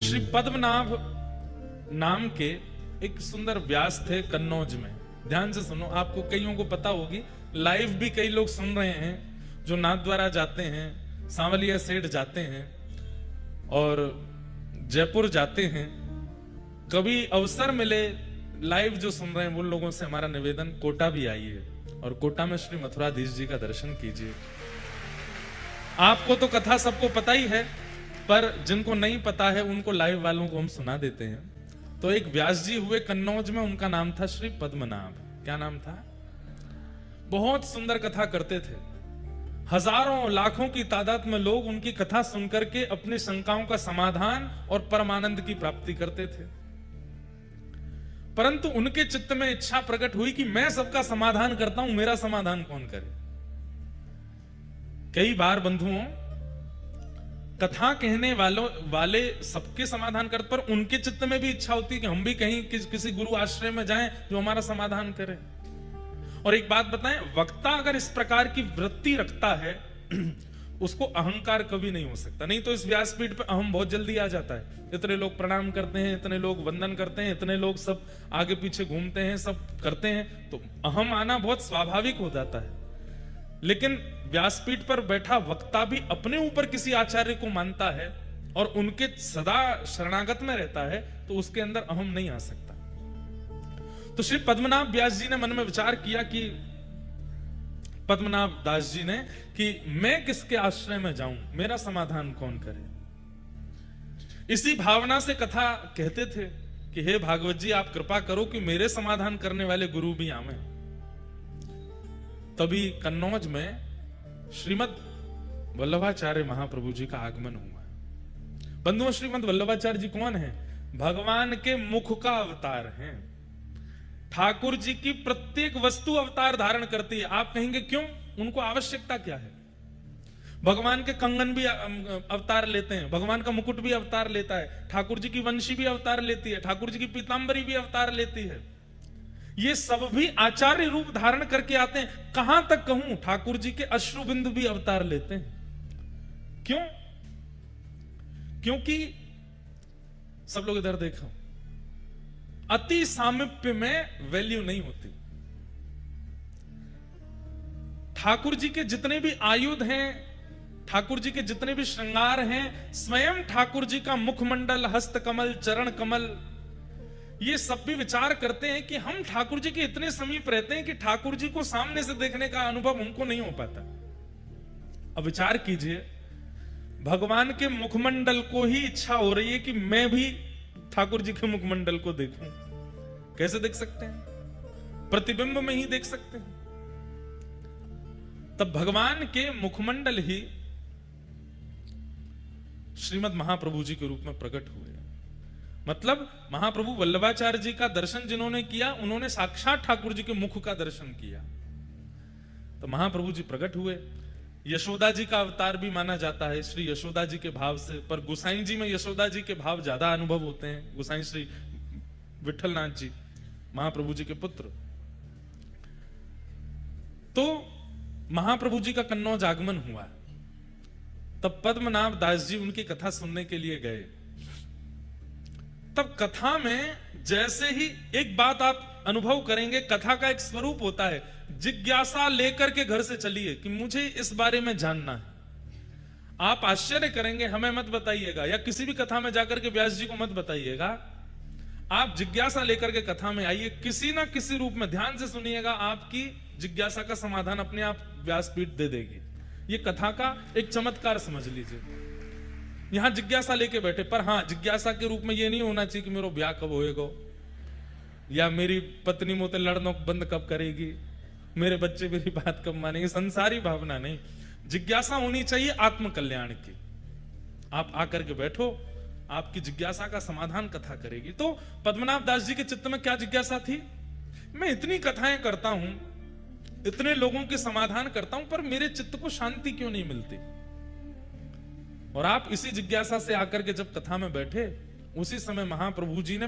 श्री पद्मनाभ नाम के एक सुंदर व्यास थे कन्नौज में। ध्यान से सुनो, आपको कईयों को पता होगी, लाइव भी कई लोग सुन रहे हैं जो नाथद्वारा जाते हैं, सांवलिया सेठ जाते हैं और जयपुर जाते हैं। कभी अवसर मिले लाइव जो सुन रहे हैं उन लोगों से हमारा निवेदन, कोटा भी आइए और कोटा में श्री मथुराधीश जी का दर्शन कीजिए। आपको तो कथा सबको पता ही है, पर जिनको नहीं पता है उनको लाइव वालों को हम सुना देते हैं। तो एक व्यास जी हुए कन्नौज में, उनका नाम था श्री पद्मनाभ। क्या नाम था? बहुत सुंदर कथा करते थे। हजारों लाखों की तादाद में लोग उनकी कथा सुनकर के अपनी शंकाओं का समाधान और परमानंद की प्राप्ति करते थे। परंतु उनके चित्त में इच्छा प्रकट हुई कि मैं सबका समाधान करता हूं, मेरा समाधान कौन करे। कई बार बंधुओं, कथा कहने वाले सबके समाधान करते, पर उनके चित्त में भी इच्छा होती है कि हम भी कहीं किसी गुरु आश्रय में जाएं जो हमारा समाधान करे। और एक बात बताएं, वक्ता अगर इस प्रकार की वृत्ति रखता है उसको अहंकार कभी नहीं हो सकता। नहीं तो इस व्यासपीठ पे अहम बहुत जल्दी आ जाता है। इतने लोग प्रणाम करते हैं, इतने लोग वंदन करते हैं, इतने लोग सब आगे पीछे घूमते हैं, सब करते हैं, तो अहम आना बहुत स्वाभाविक हो जाता है। लेकिन व्यासपीठ पर बैठा वक्ता भी अपने ऊपर किसी आचार्य को मानता है और उनके सदा शरणागत में रहता है, तो उसके अंदर अहम नहीं आ सकता। तो श्री पद्मनाभ व्यास जी ने मन में विचार किया कि पद्मनाभ दास जी ने कि मैं किसके आश्रय में जाऊं, मेरा समाधान कौन करे। इसी भावना से कथा कहते थे कि हे भागवत जी, आप कृपा करो कि मेरे समाधान करने वाले गुरु भी आवें। तभी कन्नौज में श्रीमद वल्लभाचार्य महाप्रभु जी का आगमन हुआ। बंधुओं, श्रीमद वल्लभाचार्य जी कौन है? भगवान के मुख का अवतार हैं। ठाकुर जी की प्रत्येक वस्तु अवतार धारण करती है। आप कहेंगे क्यों? उनको आवश्यकता क्या है? भगवान के कंगन भी अवतार लेते हैं, भगवान का मुकुट भी अवतार लेता है, ठाकुर जी की वंशी भी अवतार लेती है, ठाकुर जी की पीतांबरी भी अवतार लेती है। ये सब भी आचार्य रूप धारण करके आते हैं। कहां तक कहूं, ठाकुर जी के अश्रुबिंदु भी अवतार लेते हैं। क्यों? क्योंकि सब लोग इधर देखो, अति सामीप्य में वैल्यू नहीं होती। ठाकुर जी के जितने भी आयुध हैं, ठाकुर जी के जितने भी श्रृंगार हैं, स्वयं ठाकुर जी का मुखमंडल, हस्त कमल, चरण कमल, ये सब भी विचार करते हैं कि हम ठाकुर जी के इतने समीप रहते हैं कि ठाकुर जी को सामने से देखने का अनुभव हमको नहीं हो पाता। अब विचार कीजिए, भगवान के मुखमंडल को ही इच्छा हो रही है कि मैं भी ठाकुर जी के मुखमंडल को देखूं। कैसे देख सकते हैं? प्रतिबिंब में ही देख सकते हैं। तब भगवान के मुखमंडल ही श्रीमद महाप्रभु जी के रूप में प्रकट हुए। मतलब महाप्रभु वल्लभाचार्य जी का दर्शन जिन्होंने किया, उन्होंने साक्षात ठाकुर जी के मुख का दर्शन किया। तो महाप्रभु जी प्रकट हुए। यशोदा जी का अवतार भी माना जाता है, श्री यशोदा जी के भाव से, पर गोसाई जी में यशोदा जी के भाव ज्यादा अनुभव होते हैं। गोसाई श्री विठलनाथ जी महाप्रभु जी के पुत्र। तो महाप्रभु जी का कन्नौज आगमन हुआ। तब पद्मनाभ दास जी उनकी कथा सुनने के लिए गए। तब कथा में जैसे ही एक बात आप अनुभव करेंगे, कथा का एक स्वरूप होता है, जिज्ञासा लेकर के घर से चलिए कि मुझे इस बारे में जानना है। आप आश्चर्य करेंगे, हमें मत बताइएगा या किसी भी कथा में जाकर के व्यास जी को मत बताइएगा। आप जिज्ञासा लेकर के कथा में आइए, किसी ना किसी रूप में। ध्यान से सुनिएगा, आपकी जिज्ञासा का समाधान अपने आप व्यासपीठ दे देगी। ये कथा का एक चमत्कार समझ लीजिए। यहां जिज्ञासा लेके बैठे, पर हां, जिज्ञासा के रूप में ये नहीं होना चाहिए कि मेरा ब्याह कब होएगा, या मेरी पत्नी मुझसे लड़ना बंद कब करेगी, मेरे बच्चे मेरी बात कब मानेंगे। संसारी भावना नहीं, जिज्ञासा होनी चाहिए आत्म कल्याण की। आप आकर के बैठो, आपकी जिज्ञासा का समाधान कथा करेगी। तो पद्मनाभ दास जी के चित्त में क्या जिज्ञासा थी? मैं इतनी कथाएं करता हूं, इतने लोगों के समाधान करता हूं, पर मेरे चित्त को शांति क्यों नहीं मिलती? और आप इसी जिज्ञासा से आकर के जब कथा में बैठे, उसी समय महाप्रभु जी ने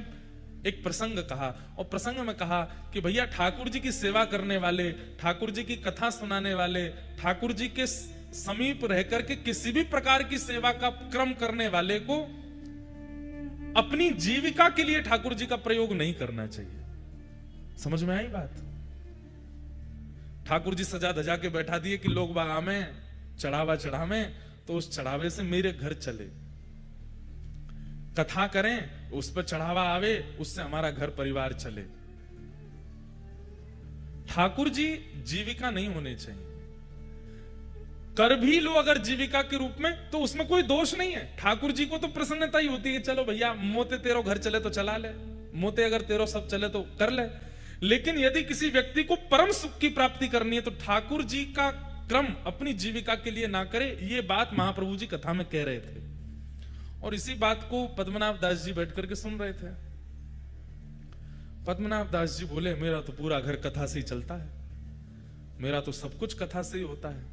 एक प्रसंग कहा, और प्रसंग में कहा कि भैया, ठाकुर जी की सेवा करने वाले, ठाकुर जी की कथा सुनाने वाले, ठाकुर जी के समीप रहकर के किसी भी प्रकार की सेवा का क्रम करने वाले को अपनी जीविका के लिए ठाकुर जी का प्रयोग नहीं करना चाहिए। समझ में आई बात? ठाकुर जी सजा धजा के बैठा दिए कि लोग बागा में चढ़ावा चढ़ावे, तो उस चढ़ावे से मेरे घर चले, कथा करें, उस पर चढ़ावा आवे, उससे हमारा घर परिवार चले। ठाकुर जी जीविका नहीं होने चाहिए। कर भी लो अगर जीविका के रूप में तो उसमें कोई दोष नहीं है। ठाकुर जी को तो प्रसन्नता ही होती है, चलो भैया मोते तेरो घर चले तो चला ले, मोते अगर तेरो सब चले तो कर ले। लेकिन यदि किसी व्यक्ति को परम सुख की प्राप्ति करनी है तो ठाकुर जी का क्रम अपनी जीविका के लिए ना करे। ये बात महाप्रभु जी कथा में कह रहे थे, और इसी बात को पद्मनाभ दास जी बैठ करके सुन रहे थे। पद्मनाभ दास जी बोले, मेरा तो पूरा घर कथा से ही चलता है, मेरा तो सब कुछ कथा से ही होता है।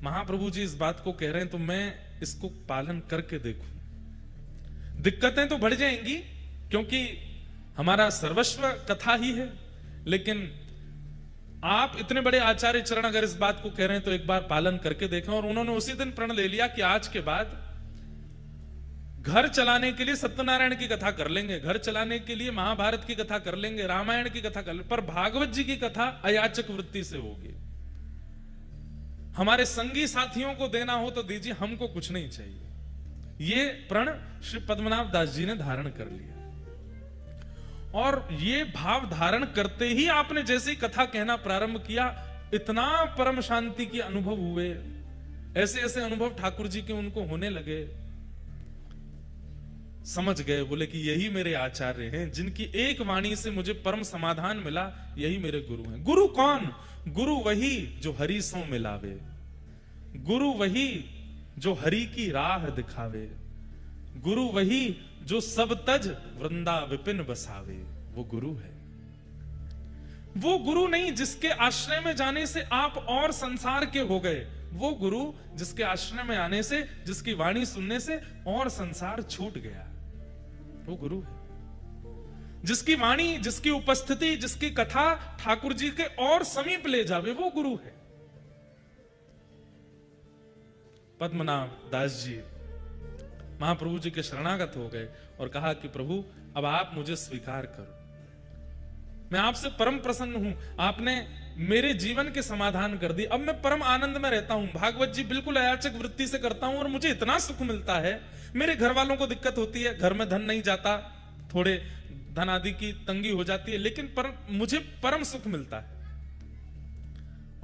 महाप्रभु जी इस बात को कह रहे हैं तो मैं इसको पालन करके देखूं। दिक्कतें तो बढ़ जाएंगी क्योंकि हमारा सर्वस्व कथा ही है, लेकिन आप इतने बड़े आचार्य चरण अगर इस बात को कह रहे हैं तो एक बार पालन करके देखें। और उन्होंने उसी दिन प्रण ले लिया कि आज के बाद घर चलाने के लिए सत्यनारायण की कथा कर लेंगे, घर चलाने के लिए महाभारत की कथा कर लेंगे, रामायण की कथा कर लेंगे, पर भागवत जी की कथा अयाचक वृत्ति से होगी। हमारे संगी साथियों को देना हो तो दीजिए, हमको कुछ नहीं चाहिए। ये प्रण श्री पद्मनाभ दास जी ने धारण कर लिया। और ये भाव धारण करते ही आपने जैसे ही कथा कहना प्रारंभ किया, इतना परम शांति के अनुभव हुए, ऐसे ऐसे अनुभव ठाकुर जी के उनको होने लगे। समझ गए, बोले कि यही मेरे आचार्य हैं, जिनकी एक वाणी से मुझे परम समाधान मिला, यही मेरे गुरु हैं। गुरु कौन? गुरु वही जो हरि सो मिलावे, गुरु वही जो हरि की राह दिखावे, गुरु वही जो सब तज वृंदा विपिन बसावे, वो गुरु है। वो गुरु नहीं जिसके आश्रय में जाने से आप और संसार के हो गए, वो गुरु जिसके आश्रय में आने से, जिसकी वाणी सुनने से और संसार छूट गया, वो गुरु है। जिसकी वाणी, जिसकी उपस्थिति, जिसकी कथा ठाकुर जी के और समीप ले जावे, वो गुरु है। पद्मनाभ दास जी महाप्रभु जी के शरणागत हो गए और कहा कि प्रभु अब आप मुझे स्वीकार करो, मैं आपसे परम प्रसन्न हूं, आपने मेरे जीवन के समाधान कर दी, अब मैं परम आनंद में रहता हूं, भागवत जी बिल्कुल अयाचक वृत्ति से करता हूं और मुझे इतना सुख मिलता है। मेरे घर वालों को दिक्कत होती है, घर में धन नहीं जाता, थोड़े धन आदि की तंगी हो जाती है, लेकिन मुझे परम सुख मिलता है।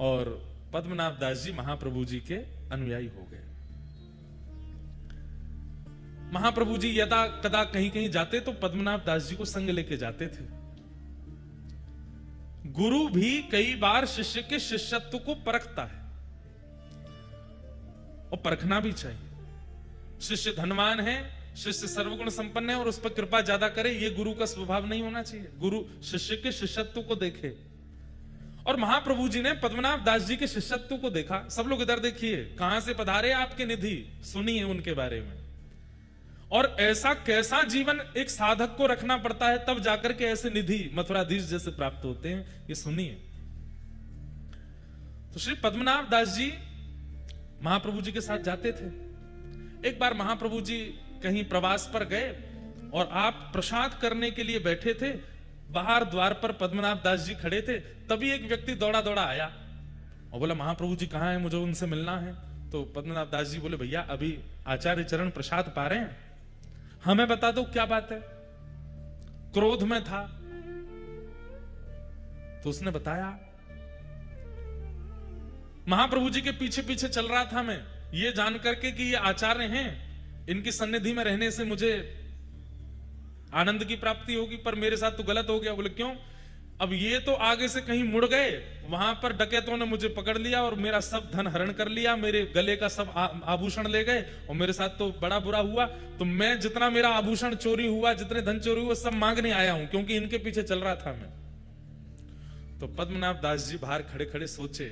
और पद्मनाभ दास जी महाप्रभु जी के अनुयायी हो गए। महाप्रभु जी यदा कदा कहीं कहीं जाते तो पद्मनाभ दास जी को संग लेके जाते थे। गुरु भी कई बार शिष्य के शिष्यत्व को परखता है, और परखना भी चाहिए। शिष्य धनवान है, शिष्य सर्वगुण संपन्न है और उस पर कृपा ज्यादा करे, ये गुरु का स्वभाव नहीं होना चाहिए। गुरु शिष्य के शिष्यत्व को देखे। और महाप्रभु जी ने पद्मनाभ दास जी के शिष्यत्व को देखा। सब लोग इधर देखिए, कहां से पधारे आपके निधि, सुनिए उनके बारे में। और ऐसा कैसा जीवन एक साधक को रखना पड़ता है तब जाकर के ऐसे निधि मथुराधीश जैसे प्राप्त होते हैं, ये सुनिए। तो श्री पद्मनाभ दास जी महाप्रभु जी के साथ जाते थे। एक बार महाप्रभु जी कहीं प्रवास पर गए और आप प्रसाद करने के लिए बैठे थे, बाहर द्वार पर पद्मनाभ दास जी खड़े थे। तभी एक व्यक्ति दौड़ा दौड़ा आया और बोला, महाप्रभु जी कहां हैं, मुझे उनसे मिलना है। तो पद्मनाभ दास जी बोले, भैया अभी आचार्य चरण प्रसाद पा रहे हैं, हमें बता दो क्या बात है। क्रोध में था तो उसने बताया, महाप्रभु जी के पीछे पीछे चल रहा था मैं, ये जान करके कि ये आचार्य हैं, इनकी सन्निधि में रहने से मुझे आनंद की प्राप्ति होगी, पर मेरे साथ तो गलत हो गया। बोले क्यों? अब ये तो आगे से कहीं मुड़ गए, वहां पर डकैतों ने मुझे पकड़ लिया और मेरा सब धन हरण कर लिया, मेरे गले का सब आभूषण ले गए और मेरे साथ तो बड़ा बुरा हुआ। तो मैं जितना मेरा आभूषण चोरी हुआ, जितने धन चोरी हुआ, सब मांगने आया हूं, क्योंकि इनके पीछे चल रहा था मैं। तो पद्मनाभ दास जी बाहर खड़े खड़े सोचे,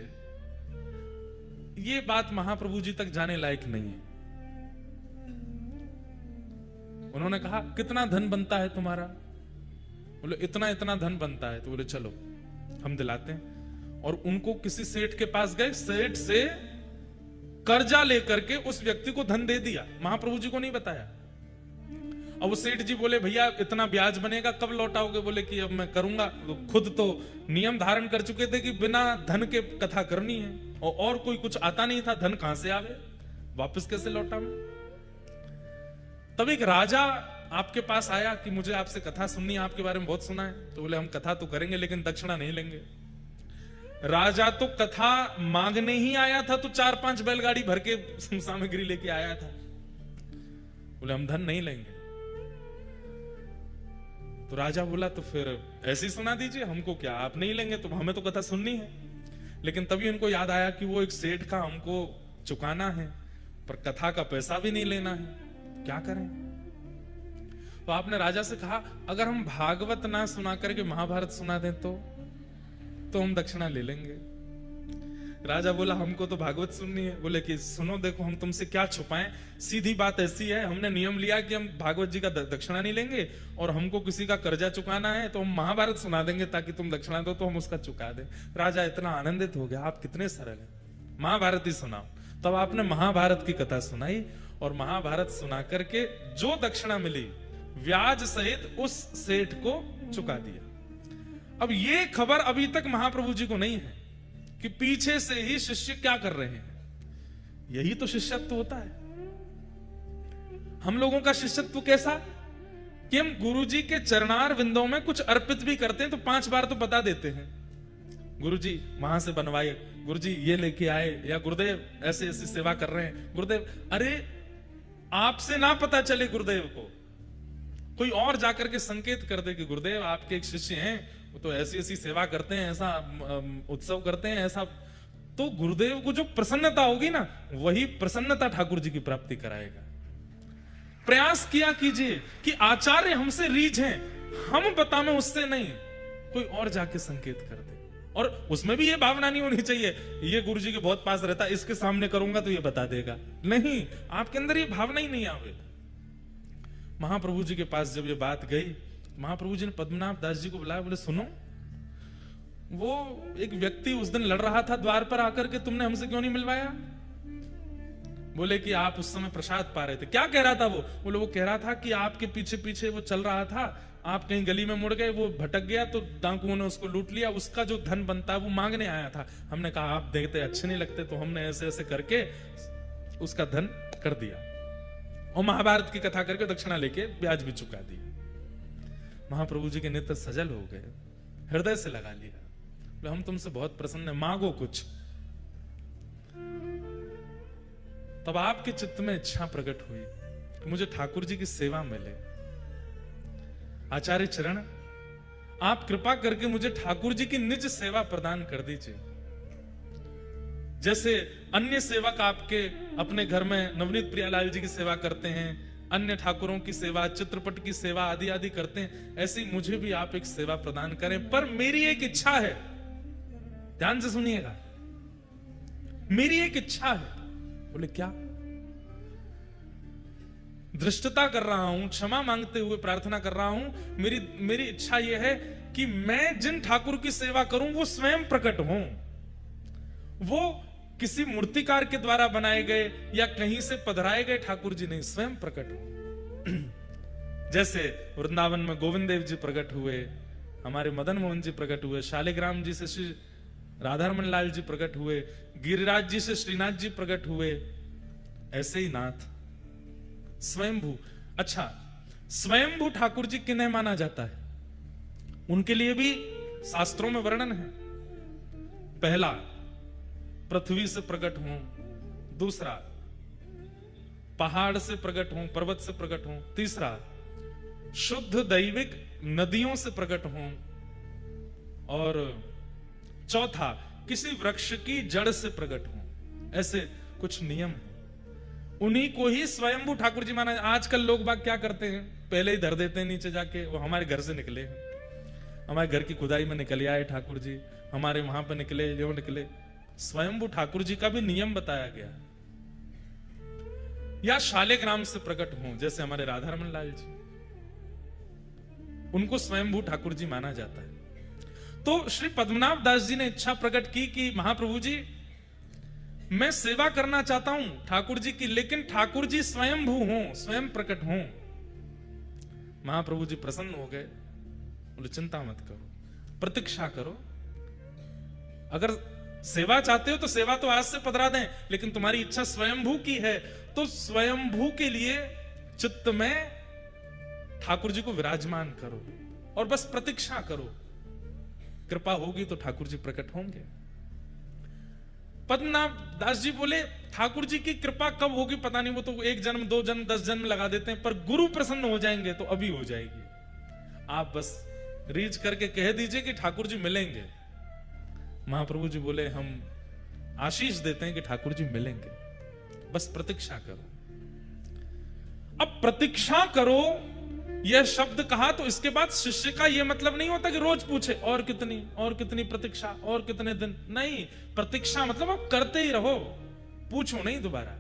ये बात महाप्रभु जी तक जाने लायक नहीं है। उन्होंने कहा, कितना धन बनता है तुम्हारा? बोले इतना इतना धन बनता है। तो बोले चलो हम दिलाते हैं। और उनको किसी सेठ के पास गए, सेठ से कर्जा लेकर के उस व्यक्ति को धन दे दिया, महाप्रभु जी को नहीं बताया। अब वो सेठ जी बोले भैया इतना ब्याज बनेगा, कब लौटाओगे? बोले कि अब मैं करूंगा। खुद तो नियम धारण कर चुके थे कि बिना धन के कथा करनी है, और कोई कुछ आता नहीं था, धन कहां से आवे, वापस कैसे लौटा मैं? तब एक राजा आपके पास आया कि मुझे आपसे कथा सुननी है, आपके बारे में बहुत सुना है। तो बोले हम कथा तो करेंगे लेकिन दक्षिणा नहीं लेंगे। राजा तो कथा मांगने ही आया था, तो 4-5 बैलगाड़ी भर के सामग्री लेके आया था। बोले हम धन नहीं लेंगे। तो राजा बोला तो फिर ऐसे ही सुना दीजिए, हमको क्या, आप नहीं लेंगे तो हमें तो कथा सुननी है। लेकिन तभी उनको याद आया कि वो एक सेठ का हमको चुकाना है, पर कथा का पैसा भी नहीं लेना है, क्या करें? तो आपने राजा से कहा अगर हम भागवत ना सुना करके महाभारत सुना दें तो हम दक्षिणा ले लेंगे। राजा बोला हमको तो भागवत सुननी है। बोले कि सुनो देखो, हम तुमसे क्या छुपाएं, सीधी बात ऐसी है, हमने नियम लिया कि हम भागवत जी का दक्षिणा नहीं लेंगे, और हमको किसी का कर्जा चुकाना है तो हम महाभारत सुना देंगे ताकि तुम दक्षिणा दो तो हम उसका चुका दें। राजा इतना आनंदित हो गया, आप कितने सरल हैं, महाभारत ही सुनाओ। तब आपने महाभारत की कथा सुनाई, और महाभारत सुना करके जो दक्षिणा मिली ब्याज सहित उस सेठ को चुका दिया। अब ये खबर अभी तक महाप्रभु जी को नहीं है कि पीछे से ही शिष्य क्या कर रहे हैं। यही तो शिष्यत्व होता है। हम लोगों का शिष्यत्व कैसा कि हम गुरु जी के चरणार विंदों में कुछ अर्पित भी करते हैं तो 5 बार तो बता देते हैं, गुरु जी वहां से बनवाए, गुरु जी ये लेके आए, या गुरुदेव ऐसे ऐसी सेवा कर रहे हैं। गुरुदेव, अरे आपसे ना पता चले गुरुदेव को, कोई और जाकर के संकेत कर दे कि गुरुदेव आपके एक शिष्य हैं, वो तो ऐसी ऐसी सेवा करते हैं, ऐसा उत्सव करते हैं, ऐसा, तो गुरुदेव को जो प्रसन्नता होगी ना, वही प्रसन्नता ठाकुर जी की प्राप्ति कराएगा। प्रयास किया कीजिए कि आचार्य हमसे रीझ हैं, हम बतावें उससे नहीं, कोई और जाके संकेत कर दे। और उसमें भी ये भावना नहीं होनी चाहिए ये गुरु जी के बहुत पास रहता है, इसके सामने करूंगा तो ये बता देगा। नहीं, आपके अंदर ये भावना ही नहीं आवे। महाप्रभु जी के पास जब ये बात गई, महाप्रभु जी ने पद्मनाभ दास जी को बुलाया। बोले सुनो, वो एक व्यक्ति उस दिन लड़ रहा था द्वार पर आकर के, तुमने हमसे क्यों नहीं मिलवाया? बोले कि आप उस समय प्रसाद पा रहे थे। क्या कह रहा था वो? बोले वो कह रहा था कि आपके पीछे पीछे वो चल रहा था, आप कहीं गली में मुड़ गए, वो भटक गया तो डाकुओं ने उसको लूट लिया, उसका जो धन बनता है वो मांगने आया था। हमने कहा आप देखते अच्छे नहीं लगते, तो हमने ऐसे ऐसे करके उसका धन कर दिया, और महाभारत की कथा करके दक्षिणा लेके ब्याज भी चुका दिया। महाप्रभु जी के नेत्र सजल हो गए, हृदय से लगा लिया। हम तुमसे बहुत प्रसन्न हैं, मांगो कुछ। तब आपके चित्त में इच्छा प्रकट हुई कि मुझे ठाकुर जी की सेवा मिले। आचार्य चरण, आप कृपा करके मुझे ठाकुर जी की निज सेवा प्रदान कर दीजिए। जैसे अन्य सेवक आपके अपने घर में नवनीत प्रियालाल जी की सेवा करते हैं, अन्य ठाकुरों की सेवा, चित्रपट की सेवा आदि आदि करते हैं, ऐसी मुझे भी आप एक सेवा प्रदान करें। पर मेरी एक इच्छा है, ध्यान से सुनिएगा, मेरी एक इच्छा है। बोले क्या? धृष्टता कर रहा हूं, क्षमा मांगते हुए प्रार्थना कर रहा हूं। मेरी इच्छा यह है कि मैं जिन ठाकुर की सेवा करूं वो स्वयं प्रकट हों, वो किसी मूर्तिकार के द्वारा बनाए गए या कहीं से पधराए गए ठाकुर जी नहीं, स्वयं प्रकट हो। जैसे वृंदावन में गोविंद देव जी प्रकट हुए, हमारे मदन मोहन जी प्रकट हुए, शालिग्राम जी से श्री राधारमण लाल जी प्रकट हुए, गिरिराज जी से श्रीनाथ जी प्रकट हुए, ऐसे ही नाथ स्वयंभू। अच्छा, स्वयंभू ठाकुर जी किन्हें माना जाता है? उनके लिए भी शास्त्रों में वर्णन है। पहला, पृथ्वी से प्रकट हों। दूसरा, पहाड़ से प्रकट हों, पर्वत से प्रकट हों। तीसरा, शुद्ध दैविक नदियों से प्रकट हों। और चौथा, किसी वृक्ष की जड़ से प्रकट हों। ऐसे कुछ नियम हैं, उन्हीं को ही स्वयंभू ठाकुर जी माना। आजकल लोग बाग क्या करते हैं, पहले ही धर देते हैं नीचे जाके, वो हमारे घर से निकले, हमारे घर की खुदाई में निकल आए ठाकुर जी, हमारे वहां पर निकले, जो निकले। स्वयंभू ठाकुर जी का भी नियम बताया गया। या शालिग्राम से प्रकट हों, जैसे हमारे राधारमण लाल जी, उनको स्वयंभू ठाकुर जी माना जाता है। तो श्री पद्मनाभ दास जी ने इच्छा प्रकट की कि महाप्रभु जी, मैं सेवा करना चाहता हूं ठाकुर जी की, लेकिन ठाकुर जी स्वयंभू हों, स्वयं प्रकट हों। महाप्रभु जी प्रसन्न हो गए, बोले चिंता मत करो, प्रतीक्षा करो। अगर सेवा चाहते हो तो सेवा तो आज से पधरा दें, लेकिन तुम्हारी इच्छा स्वयंभू की है तो स्वयंभू के लिए चित्त में ठाकुर जी को विराजमान करो और बस प्रतीक्षा करो। कृपा होगी तो ठाकुर जी प्रकट होंगे। पद्मनाभ दास जी बोले ठाकुर जी की कृपा कब होगी पता नहीं, वो तो 1 जन्म 2 जन्म 10 जन्म लगा देते हैं, पर गुरु प्रसन्न हो जाएंगे तो अभी हो जाएगी। आप बस रीच करके कह दीजिए कि ठाकुर जी मिलेंगे। महाप्रभु जी बोले हम आशीष देते हैं कि ठाकुर जी मिलेंगे, बस प्रतीक्षा करो। अब प्रतीक्षा करो यह शब्द कहा तो इसके बाद शिष्य का यह मतलब नहीं होता कि रोज पूछे और कितनी प्रतीक्षा और कितने दिन, नहीं। प्रतीक्षा मतलब आप करते ही रहो, पूछो नहीं दोबारा।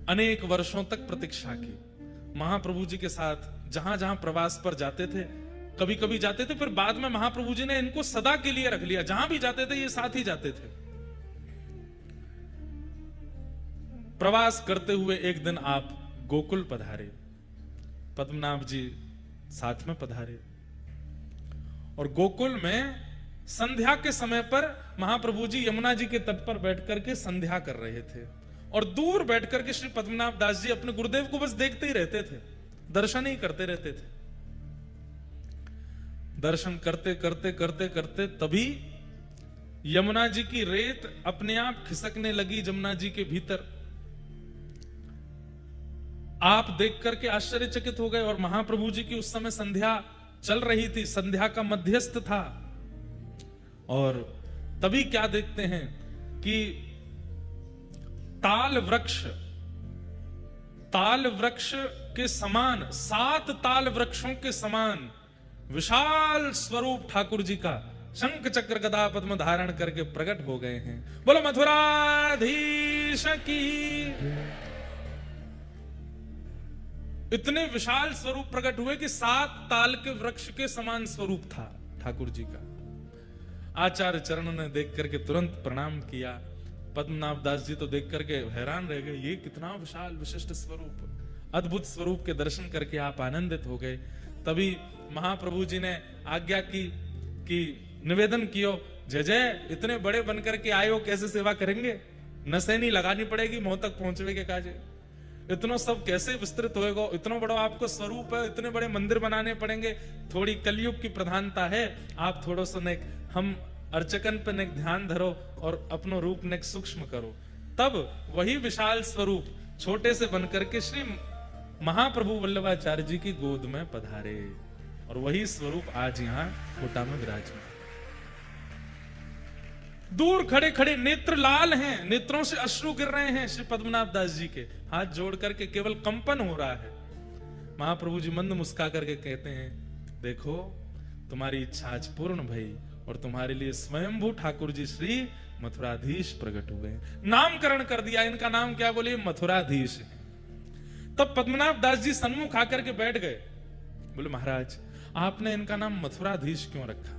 अनेक वर्षों तक प्रतीक्षा की। महाप्रभु जी के साथ जहां जहां प्रवास पर जाते थे, कभी कभी जाते थे, फिर बाद में महाप्रभु जी ने इनको सदा के लिए रख लिया। जहां भी जाते थे ये साथ ही जाते थे। प्रवास करते हुए एक दिन आप गोकुल पधारे, पद्मनाभ जी साथ में पधारे, और गोकुल में संध्या के समय पर महाप्रभु जी यमुना जी के तट पर बैठ करके संध्या कर रहे थे, और दूर बैठ करके श्री पद्मनाभ दास जी अपने गुरुदेव को बस देखते ही रहते थे, दर्शन ही करते रहते थे। दर्शन करते करते करते करते तभी यमुना जी की रेत अपने आप खिसकने लगी जमुना जी के भीतर। आप देख करके आश्चर्यचकित हो गए, और महाप्रभु जी की उस समय संध्या चल रही थी, संध्या का मध्यस्थ था। और तभी क्या देखते हैं कि ताल वृक्ष के समान, 7 ताल वृक्षों के समान विशाल स्वरूप ठाकुर जी का शंख चक्र गदा पद्म धारण करके प्रकट हो गए हैं। बोलो मथुराधीश की। इतने विशाल स्वरूप प्रकट हुए कि 7 ताल के वृक्ष के समान स्वरूप था ठाकुर जी का। आचार्य चरण ने देख करके तुरंत प्रणाम किया। पद्मनाभ दास जी तो देख करके हैरान रह गए, ये कितना विशाल विशिष्ट स्वरूप, अद्भुत स्वरूप के दर्शन करके आप आनंदित हो गए। तभी महाप्रभु जी ने आज्ञा की कि निवेदन कियो, जय जय इतने बड़े बनकर के आयो, कैसे सेवा करेंगे? नसैनी लगानी पड़ेगी मोह तक पहुंचने के काजे। इतना सब कैसे विस्तृत होएगा? इतना बड़ा आपको स्वरूप है, इतने बड़े मंदिर बनाने पड़ेंगे। थोड़ी कलयुग की प्रधानता है, आप थोड़ा सा नेक हम अर्चकन पे नेक ध्यान धरो और अपनो रूप नेक सूक्ष्म करो। तब वही विशाल स्वरूप छोटे से बनकर के श्री महाप्रभु वल्लभाचार्य जी की गोद में पधारे, और वही स्वरूप आज यहाँ कोटा में विराजमान। दूर खड़े खड़े नेत्र लाल हैं, नेत्रों से अश्रु गिर रहे हैं श्री पद्मनाभ दास जी के, हाथ जोड़ करके केवल कंपन हो रहा है। महाप्रभु जी मंद मुस्का करके कहते हैं, देखो तुम्हारी इच्छा आज पूर्ण भई, और तुम्हारे लिए स्वयंभू ठाकुर जी श्री मथुराधीश प्रकट हुए। नामकरण कर दिया, इनका नाम क्या बोले? मथुराधीश। तब पद्मनाभ दास जी सन्मुख आकर के बैठ गए। बोले महाराज आपने इनका नाम मथुराधीश क्यों रखा?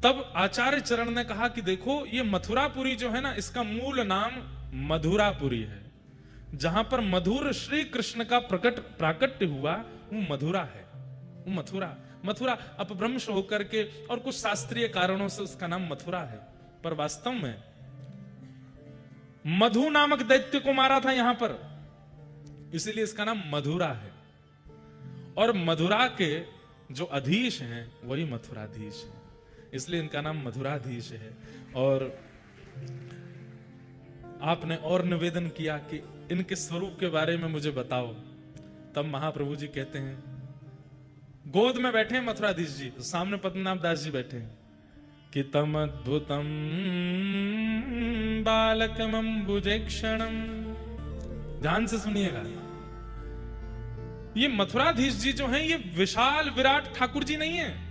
तब आचार्य चरण ने कहा कि देखो ये मथुरापुरी जो है ना, इसका मूल नाम मधुरापुरी है। जहां पर मधुर श्री कृष्ण का प्राकट्य हुआ वो मधुरा है, वो मथुरा अपभ्रंश होकर के और कुछ शास्त्रीय कारणों से उसका नाम मथुरा है, पर वास्तव में मधु नामक दैत्य को मारा था यहां पर, इसीलिए इसका नाम मधुरा है। और मधुरा के जो अधीश हैं वही मथुराधीश है, इसलिए इनका नाम मधुराधीश है। और आपने और निवेदन किया कि इनके स्वरूप के बारे में मुझे बताओ। तब महाप्रभु जी कहते हैं, गोद में बैठे हैं मथुराधीश जी, सामने पद्मनाभ दास जी बैठे हैं कि तम अद्भुतम बालकमं भुजेक्षणम। ध्यान से सुनिएगा, ये मथुराधीश जी जो हैं ये विशाल विराट ठाकुर जी नहीं है।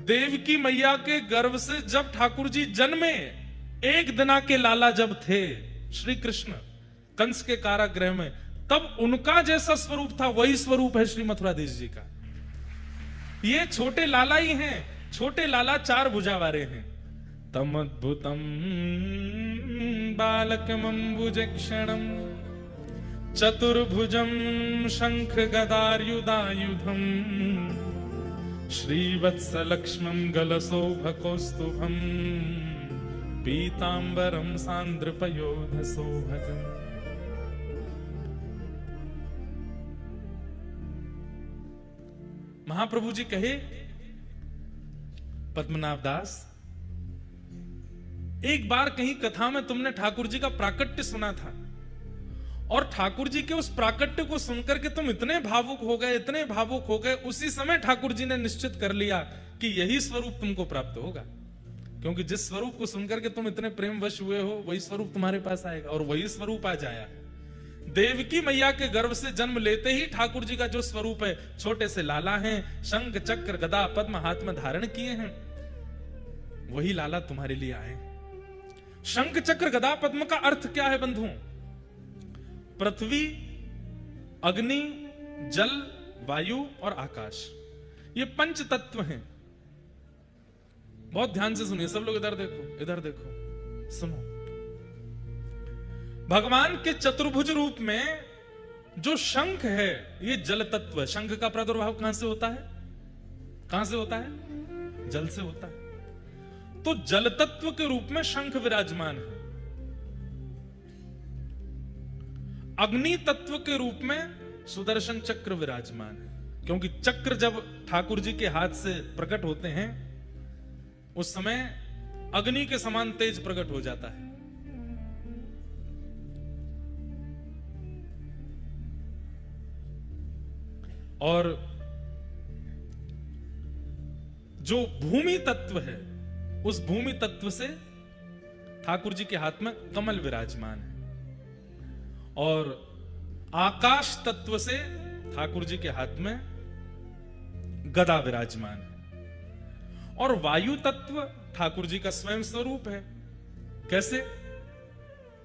देवकी मैया के गर्भ से जब ठाकुर जी जन्मे, एक दिना के लाला जब थे श्री कृष्ण कंस के कारागृह में, तब उनका जैसा स्वरूप था वही स्वरूप है श्री मथुराधीश जी का। ये छोटे लाला ही हैं, छोटे लाला 4 भुजा वाले हैं। तम अद्भुतम बालकमं भुजेक्षणम चतुर्भुजं शंख गदार्युदायुधं श्रीवत्सलक्ष्मं गलसौभकौस्तुभं पीतांबरं सांद्रपयोधसौभगम्। महाप्रभु जी कहे, पद्मनाभ दास, एक बार कहीं कथा में तुमने ठाकुर जी का प्राकट्य सुना था और ठाकुर जी के उस प्राकट्य को सुनकर के तुम इतने भावुक हो गए, इतने भावुक हो गए, उसी समय ठाकुर जी ने निश्चित कर लिया कि यही स्वरूप तुमको प्राप्त होगा, क्योंकि जिस स्वरूप को सुनकर के तुम इतने प्रेमवश हुए हो वही स्वरूप तुम्हारे पास आएगा। और वही स्वरूप आज आया। देवकी मैया के गर्भ से जन्म लेते ही ठाकुर जी का जो स्वरूप है, छोटे से लाला हैं, शंख चक्र गदा पद्म हाथ में धारण किए हैं, वही लाला तुम्हारे लिए आए। शंख चक्र गदा पद्म का अर्थ क्या है बंधुओं? पृथ्वी, अग्नि, जल, वायु और आकाश, ये पंच तत्व हैं। बहुत ध्यान से सुनिए सब लोग, इधर देखो, इधर देखो, सुनो। भगवान के चतुर्भुज रूप में जो शंख है, ये जल तत्व है। शंख का प्रादुर्भाव कहां से होता है? कहां से होता है? जल से होता है। तो जल तत्व के रूप में शंख विराजमान है। अग्नि तत्व के रूप में सुदर्शन चक्र विराजमान है, क्योंकि चक्र जब ठाकुर जी के हाथ से प्रकट होते हैं उस समय अग्नि के समान तेज प्रकट हो जाता है। और जो भूमि तत्व है, उस भूमि तत्व से ठाकुर जी के हाथ में कमल विराजमान है। और आकाश तत्व से ठाकुर जी के हाथ में गदा विराजमान है। और वायु तत्व ठाकुर जी का स्वयं स्वरूप है। कैसे?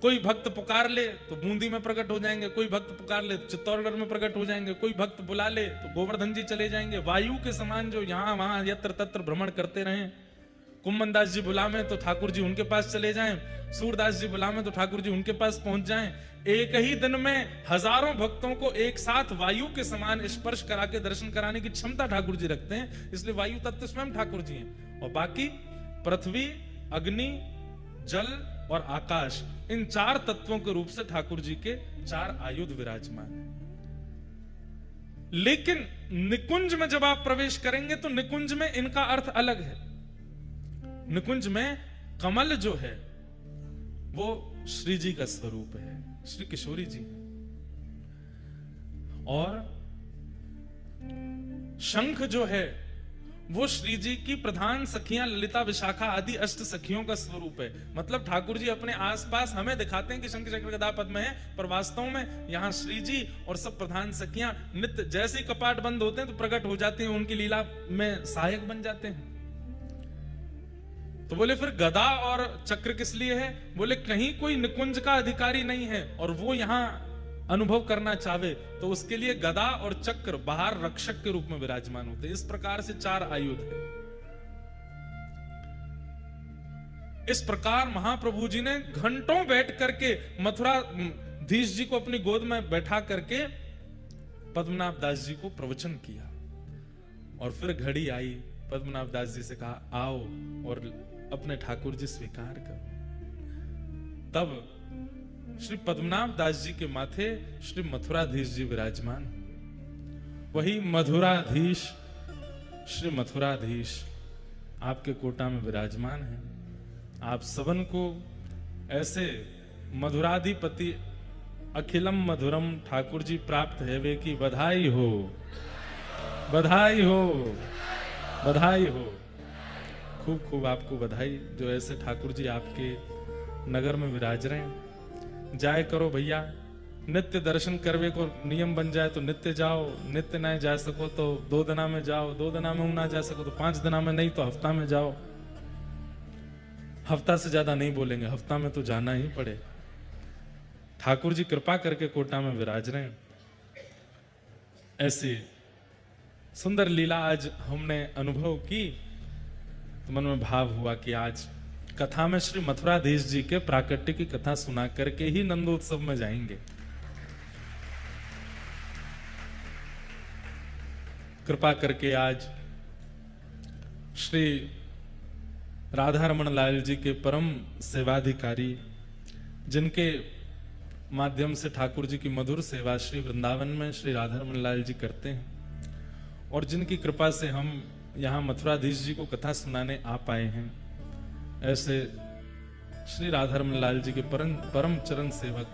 कोई भक्त पुकार ले तो बूंदी में प्रकट हो जाएंगे, कोई भक्त पुकार ले तो चित्तौड़गढ़ में प्रकट हो जाएंगे, कोई भक्त बुला ले तो गोवर्धन जी चले जाएंगे। वायु के समान जो यहां वहां यत्र तत्र भ्रमण करते रहे। कुम्मन दास जी बुलावे तो ठाकुर जी उनके पास चले जाएं, सूरदास जी बुलावे तो ठाकुर जी उनके पास पहुंच जाएं। एक ही दिन में हजारों भक्तों को एक साथ वायु के समान स्पर्श करा के दर्शन कराने की क्षमता ठाकुर जी रखते हैं, इसलिए वायु तत्व स्वयं ठाकुर जी हैं। और बाकी पृथ्वी, अग्नि, जल और आकाश, इन चार तत्वों के रूप से ठाकुर जी के चार आयुध विराजमान है। लेकिन निकुंज में जब आप प्रवेश करेंगे तो निकुंज में इनका अर्थ अलग है। निकुंज में कमल जो है वो श्री जी का स्वरूप है, श्री किशोरी जी। और शंख जो है वो श्री जी की प्रधान सखियां ललिता, विशाखा आदि अष्ट सखियों का स्वरूप है। मतलब ठाकुर जी अपने आसपास हमें दिखाते हैं कि शंख चक्र गदा पद्म है, पर वास्तव में यहाँ श्री जी और सब प्रधान सखियां नित्य जैसे ही कपाट बंद होते हैं तो प्रकट हो जाते हैं, उनकी लीला में सहायक बन जाते हैं। तो बोले फिर गदा और चक्र किस लिए है? बोले कहीं कोई निकुंज का अधिकारी नहीं है और वो यहां अनुभव करना चाहे तो उसके लिए गदा और चक्र बाहर रक्षक के रूप में विराजमान होते हैं। इस प्रकार से चार आयुध है। इस प्रकार महाप्रभु जी ने घंटों बैठ करके मथुराधीश जी को अपनी गोद में बैठा करके पद्मनाभ दास जी को प्रवचन किया। और फिर घड़ी आई, पद्मनाभ दास जी से कहा आओ और अपने ठाकुर जी स्वीकार करो। तब श्री पद्मनाभ दास जी के माथे श्री मथुराधीश जी विराजमान। वही मधुराधीश, श्री मथुराधीश आपके कोटा में विराजमान है। आप सबन को ऐसे मधुराधिपति अखिलम मधुरम ठाकुर जी प्राप्त है वे की बधाई हो, बधाई हो, बधाई हो। खूब खूब आपको बधाई जो ऐसे ठाकुर जी आपके नगर में विराज रहे हैं। जाए करो भैया, नित्य दर्शन करवे को नियम बन जाए तो नित्य जाओ, नित्य नहीं जा सको तो 2 दिना में जाओ, 2 दिना में ना जा सको तो 5 दिना में, नहीं तो हफ्ता में जाओ। हफ्ता से ज्यादा नहीं बोलेंगे, हफ्ता में तो जाना ही पड़े। ठाकुर जी कृपा करके कोटा में विराज रहे हैं। ऐसी सुंदर लीला आज हमने अनुभव की तो मन में भाव हुआ कि आज कथा में श्री मथुराधीश जी के प्राकट्य की कथा सुना करके ही नंदोत्सव में जाएंगे। कृपा करके आज श्री राधारमण लाल जी के परम सेवाधिकारी, जिनके माध्यम से ठाकुर जी की मधुर सेवा श्री वृंदावन में श्री राधारमण लाल जी करते हैं, और जिनकी कृपा से हम यहाँ मथुराधीश जी को कथा सुनाने आ पाए हैं, ऐसे श्री राधारमण लाल जी के परम चरण सेवक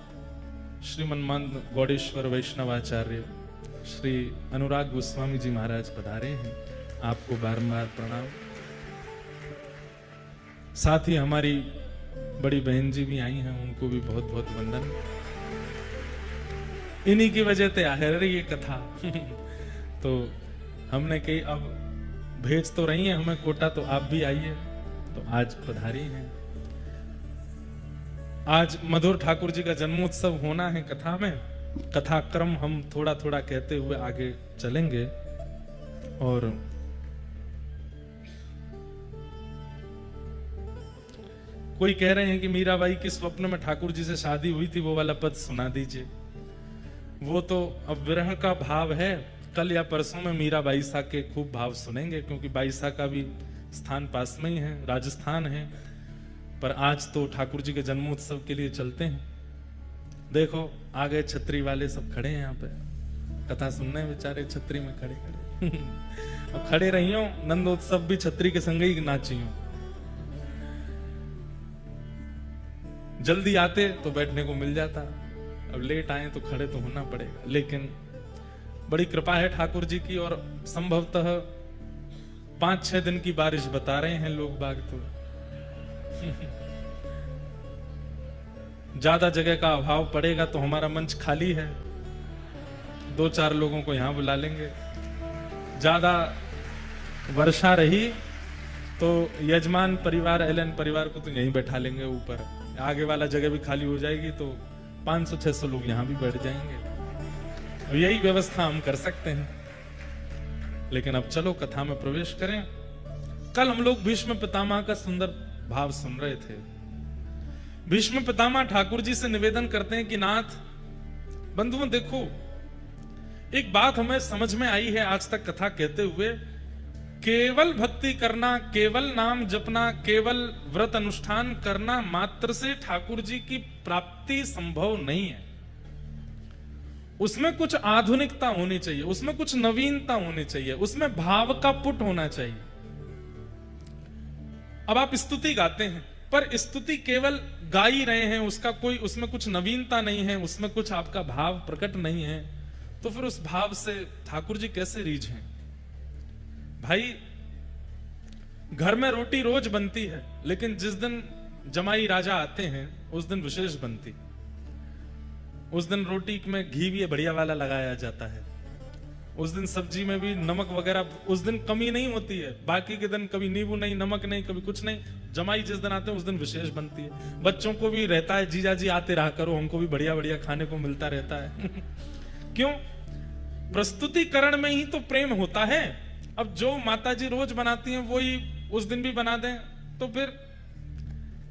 श्री मनमंद गौड़ेश्वर वैष्णवाचार्य श्री अनुराग गोस्वामी जी महाराज पधारे हैं। आपको बारंबार प्रणाम। साथ ही हमारी बड़ी बहन जी भी आई हैं, उनको भी बहुत बहुत वंदन। इन्हीं की वजह से आ रही ये कथा तो हमने कही अब भेज तो रही है हमें कोटा, तो आप भी आइए, तो आज पधारी हैं। आज मधुर ठाकुर जी का जन्मोत्सव होना है कथा में। कथा क्रम हम थोड़ा थोड़ा कहते हुए आगे चलेंगे। और कोई कह रहे हैं कि मीराबाई के स्वप्न में ठाकुर जी से शादी हुई थी, वो वाला पद सुना दीजिए। वो तो अब विरह का भाव है, कल या परसों में मीराबाई सा के खूब भाव सुनेंगे, क्योंकि बाईसा का भी स्थान पास में ही है, राजस्थान है। पर आज तो ठाकुर जी के जन्मोत्सव के लिए चलते हैं। देखो आ गए छतरी वाले, सब खड़े हैं यहाँ पे कथा सुनने, बेचारे छतरी में खड़े खड़े अब खड़े रही हो, नंदोत्सव भी छतरी के संग ही नाची हो। जल्दी आते तो बैठने को मिल जाता, अब लेट आए तो खड़े तो होना पड़ेगा। लेकिन बड़ी कृपा है ठाकुर जी की, और संभवतः 5-6 दिन की बारिश बता रहे हैं लोग बाग, तो ज्यादा जगह का अभाव पड़ेगा तो हमारा मंच खाली है, 2-4 लोगों को यहां बुला लेंगे। ज्यादा वर्षा रही तो यजमान परिवार, एलन परिवार को तो यहीं बैठा लेंगे ऊपर, आगे वाला जगह भी खाली हो जाएगी, तो 500-600 लोग यहां भी बैठ जाएंगे। यही व्यवस्था हम कर सकते हैं। लेकिन अब चलो कथा में प्रवेश करें। कल हम लोग भीष्म पितामह का सुंदर भाव सुन रहे थे। भीष्म पितामह ठाकुर जी से निवेदन करते हैं कि नाथ बंधुओं, देखो एक बात हमें समझ में आई है आज तक कथा कहते हुए, केवल भक्ति करना, केवल नाम जपना, केवल व्रत अनुष्ठान करना मात्र से ठाकुर जी की प्राप्ति संभव नहीं है। उसमें कुछ आधुनिकता होनी चाहिए, उसमें कुछ नवीनता होनी चाहिए, उसमें भाव का पुट होना चाहिए। अब आप स्तुति गाते हैं, पर स्तुति केवल गा ही रहे हैं, उसका कोई, उसमें कुछ नवीनता नहीं है, उसमें कुछ आपका भाव प्रकट नहीं है, तो फिर उस भाव से ठाकुर जी कैसे रीझें? भाई घर में रोटी रोज बनती है, लेकिन जिस दिन जमाई राजा आते हैं उस दिन विशेष बनती। उस दिन रोटी में घी भी बढ़िया वाला लगाया जाता है, उस दिन सब्जी में भी नमक वगैरह उस दिन कमी नहीं होती है। बाकी के दिन कभी नींबू नहीं, नमक नहीं, कभी कुछ नहीं। जमाई जिस दिन आते हैं उस दिन विशेष बनती है। बच्चों को भी रहता है, जीजा जी आते रहा करो, हमको भी बढ़िया बढ़िया खाने को मिलता रहता है क्यों? प्रस्तुतिकरण में ही तो प्रेम होता है। अब जो माता जी रोज बनाती हैं वही उस दिन भी बना दें तो फिर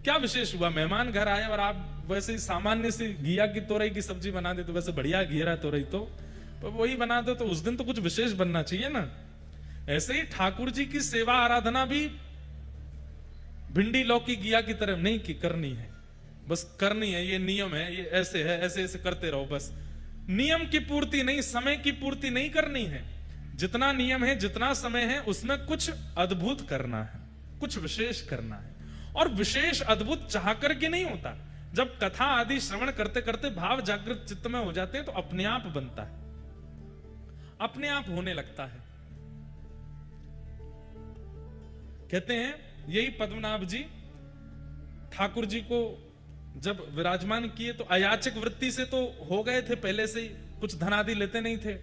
क्या विशेष हुआ? मेहमान घर आए और आप वैसे ही सामान्य सी घिया की तोरई की सब्जी बना दे, तो वैसे बढ़िया घेरा तोरई तो वही बना दो, तो उस दिन तो कुछ विशेष बनना चाहिए ना। ऐसे ही ठाकुर जी की सेवा आराधना भी भिंडी लौकी घिया की तरह नहीं की करनी है, बस करनी है, ये नियम है, ये ऐसे है, ऐसे ऐसे करते रहो। बस नियम की पूर्ति नहीं, समय की पूर्ति नहीं करनी है। जितना नियम है, जितना समय है, उसमें कुछ अद्भुत करना है, कुछ विशेष करना है। और विशेष अद्भुत चाह करके नहीं होता। जब कथा आदि श्रवण करते करते भाव जागृत चित्त में हो जाते हैं तो अपने आप बनता है, अपने आप होने लगता है। कहते हैं यही पद्मनाभ जी ठाकुर जी को जब विराजमान किए तो अयाचक वृत्ति से तो हो गए थे, पहले से ही कुछ धन आदि लेते नहीं थे।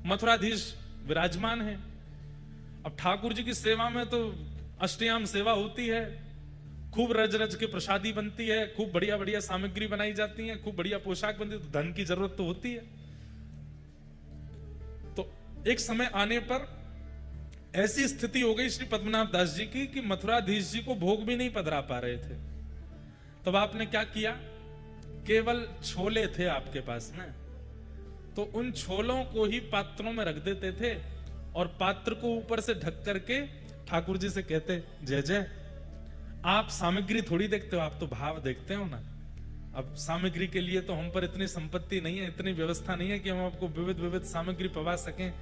मथुराधीश विराजमान है। अब ठाकुर जी की सेवा में तो अष्टयाम सेवा होती है, खूब रज रज के प्रसादी बनती है, खूब बढ़िया बढ़िया सामग्री बनाई जाती है, खूब बढ़िया पोशाक बनती है, तो धन की जरूरत तो होती है। तो एक समय आने पर ऐसी स्थिति हो गई श्री पद्मनाभ दास जी की कि मथुराधीश जी को भोग भी नहीं पधरा पा रहे थे। तब आपने क्या किया? केवल छोले थे आपके पास में, तो उन छोलों को ही पात्रों में रख देते थे और पात्र को ऊपर से ढक करके ठाकुर जी से कहते, जय जय। आप सामग्री थोड़ी देखते हो, आप तो भाव देखते हो ना। अब सामग्री के लिए तो हम पर इतनी संपत्ति नहीं है, इतनी व्यवस्था नहीं है कि हम आपको विविध विविध सामग्री पवा सकें।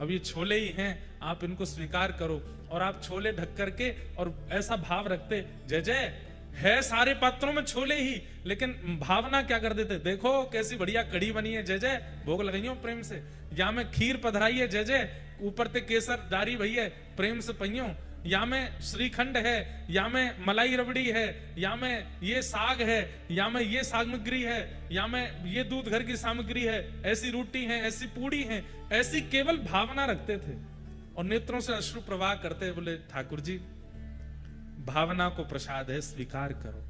अब ये छोले ही हैं, आप इनको स्वीकार करो। और आप छोले ढक करके और ऐसा भाव रखते, जय जय। है सारे पात्रों में छोले ही, लेकिन भावना क्या कर देते, देखो कैसी बढ़िया कड़ी बनी है, जय जय, भोग लगाइयो प्रेम से। या में खीर पधराई है, जय जय, ऊपर ते केसर डारी भैया प्रेम से पहियो। या में श्रीखंड है, या में मलाई रबड़ी है, या में ये साग है, या में ये सामग्री है, या में ये दूध घर की सामग्री है, ऐसी रोटी है, ऐसी पूड़ी है। ऐसी केवल भावना रखते थे और नेत्रों से अश्रु प्रवाह करते, बोले ठाकुर जी भावना को प्रसाद है, स्वीकार करो।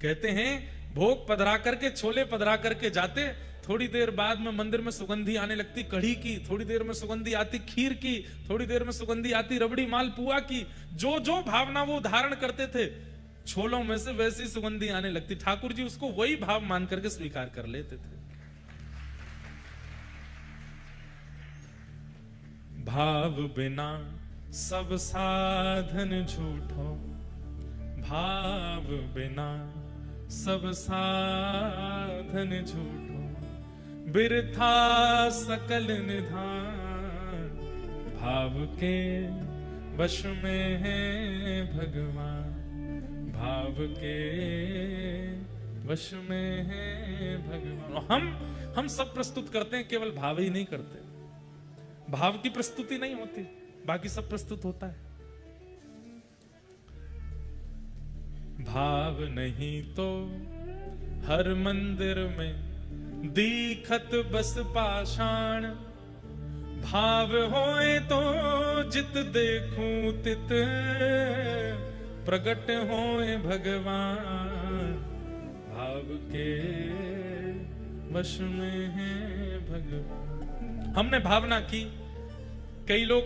कहते हैं भोग पधरा करके, छोले पधरा करके जाते, थोड़ी देर बाद में मंदिर में सुगंधी आने लगती कढ़ी की, थोड़ी देर में सुगंधी आती खीर की, थोड़ी देर में सुगंधी आती रबड़ी मालपुआ की। जो जो भावना वो धारण करते थे, छोलों में से वैसी सुगंधी आने लगती। ठाकुर जी उसको वही भाव मान करके स्वीकार कर लेते थे। भाव बिना सब साधन झूठो, भाव बिना सब साधन झूठो, बिरथा सकल निधान, भाव के वश में है भगवान, भाव के वश में है भगवान। हम सब प्रस्तुत करते हैं, केवल भाव ही नहीं करते। भाव की प्रस्तुति नहीं होती, बाकी सब प्रस्तुत होता है। भाव नहीं तो हर मंदिर में दीखत बस पाषाण, भाव होए तो जित देखूं तित प्रगट होए भगवान, भाव के वश में है भगवान। हमने भावना की, कई लोग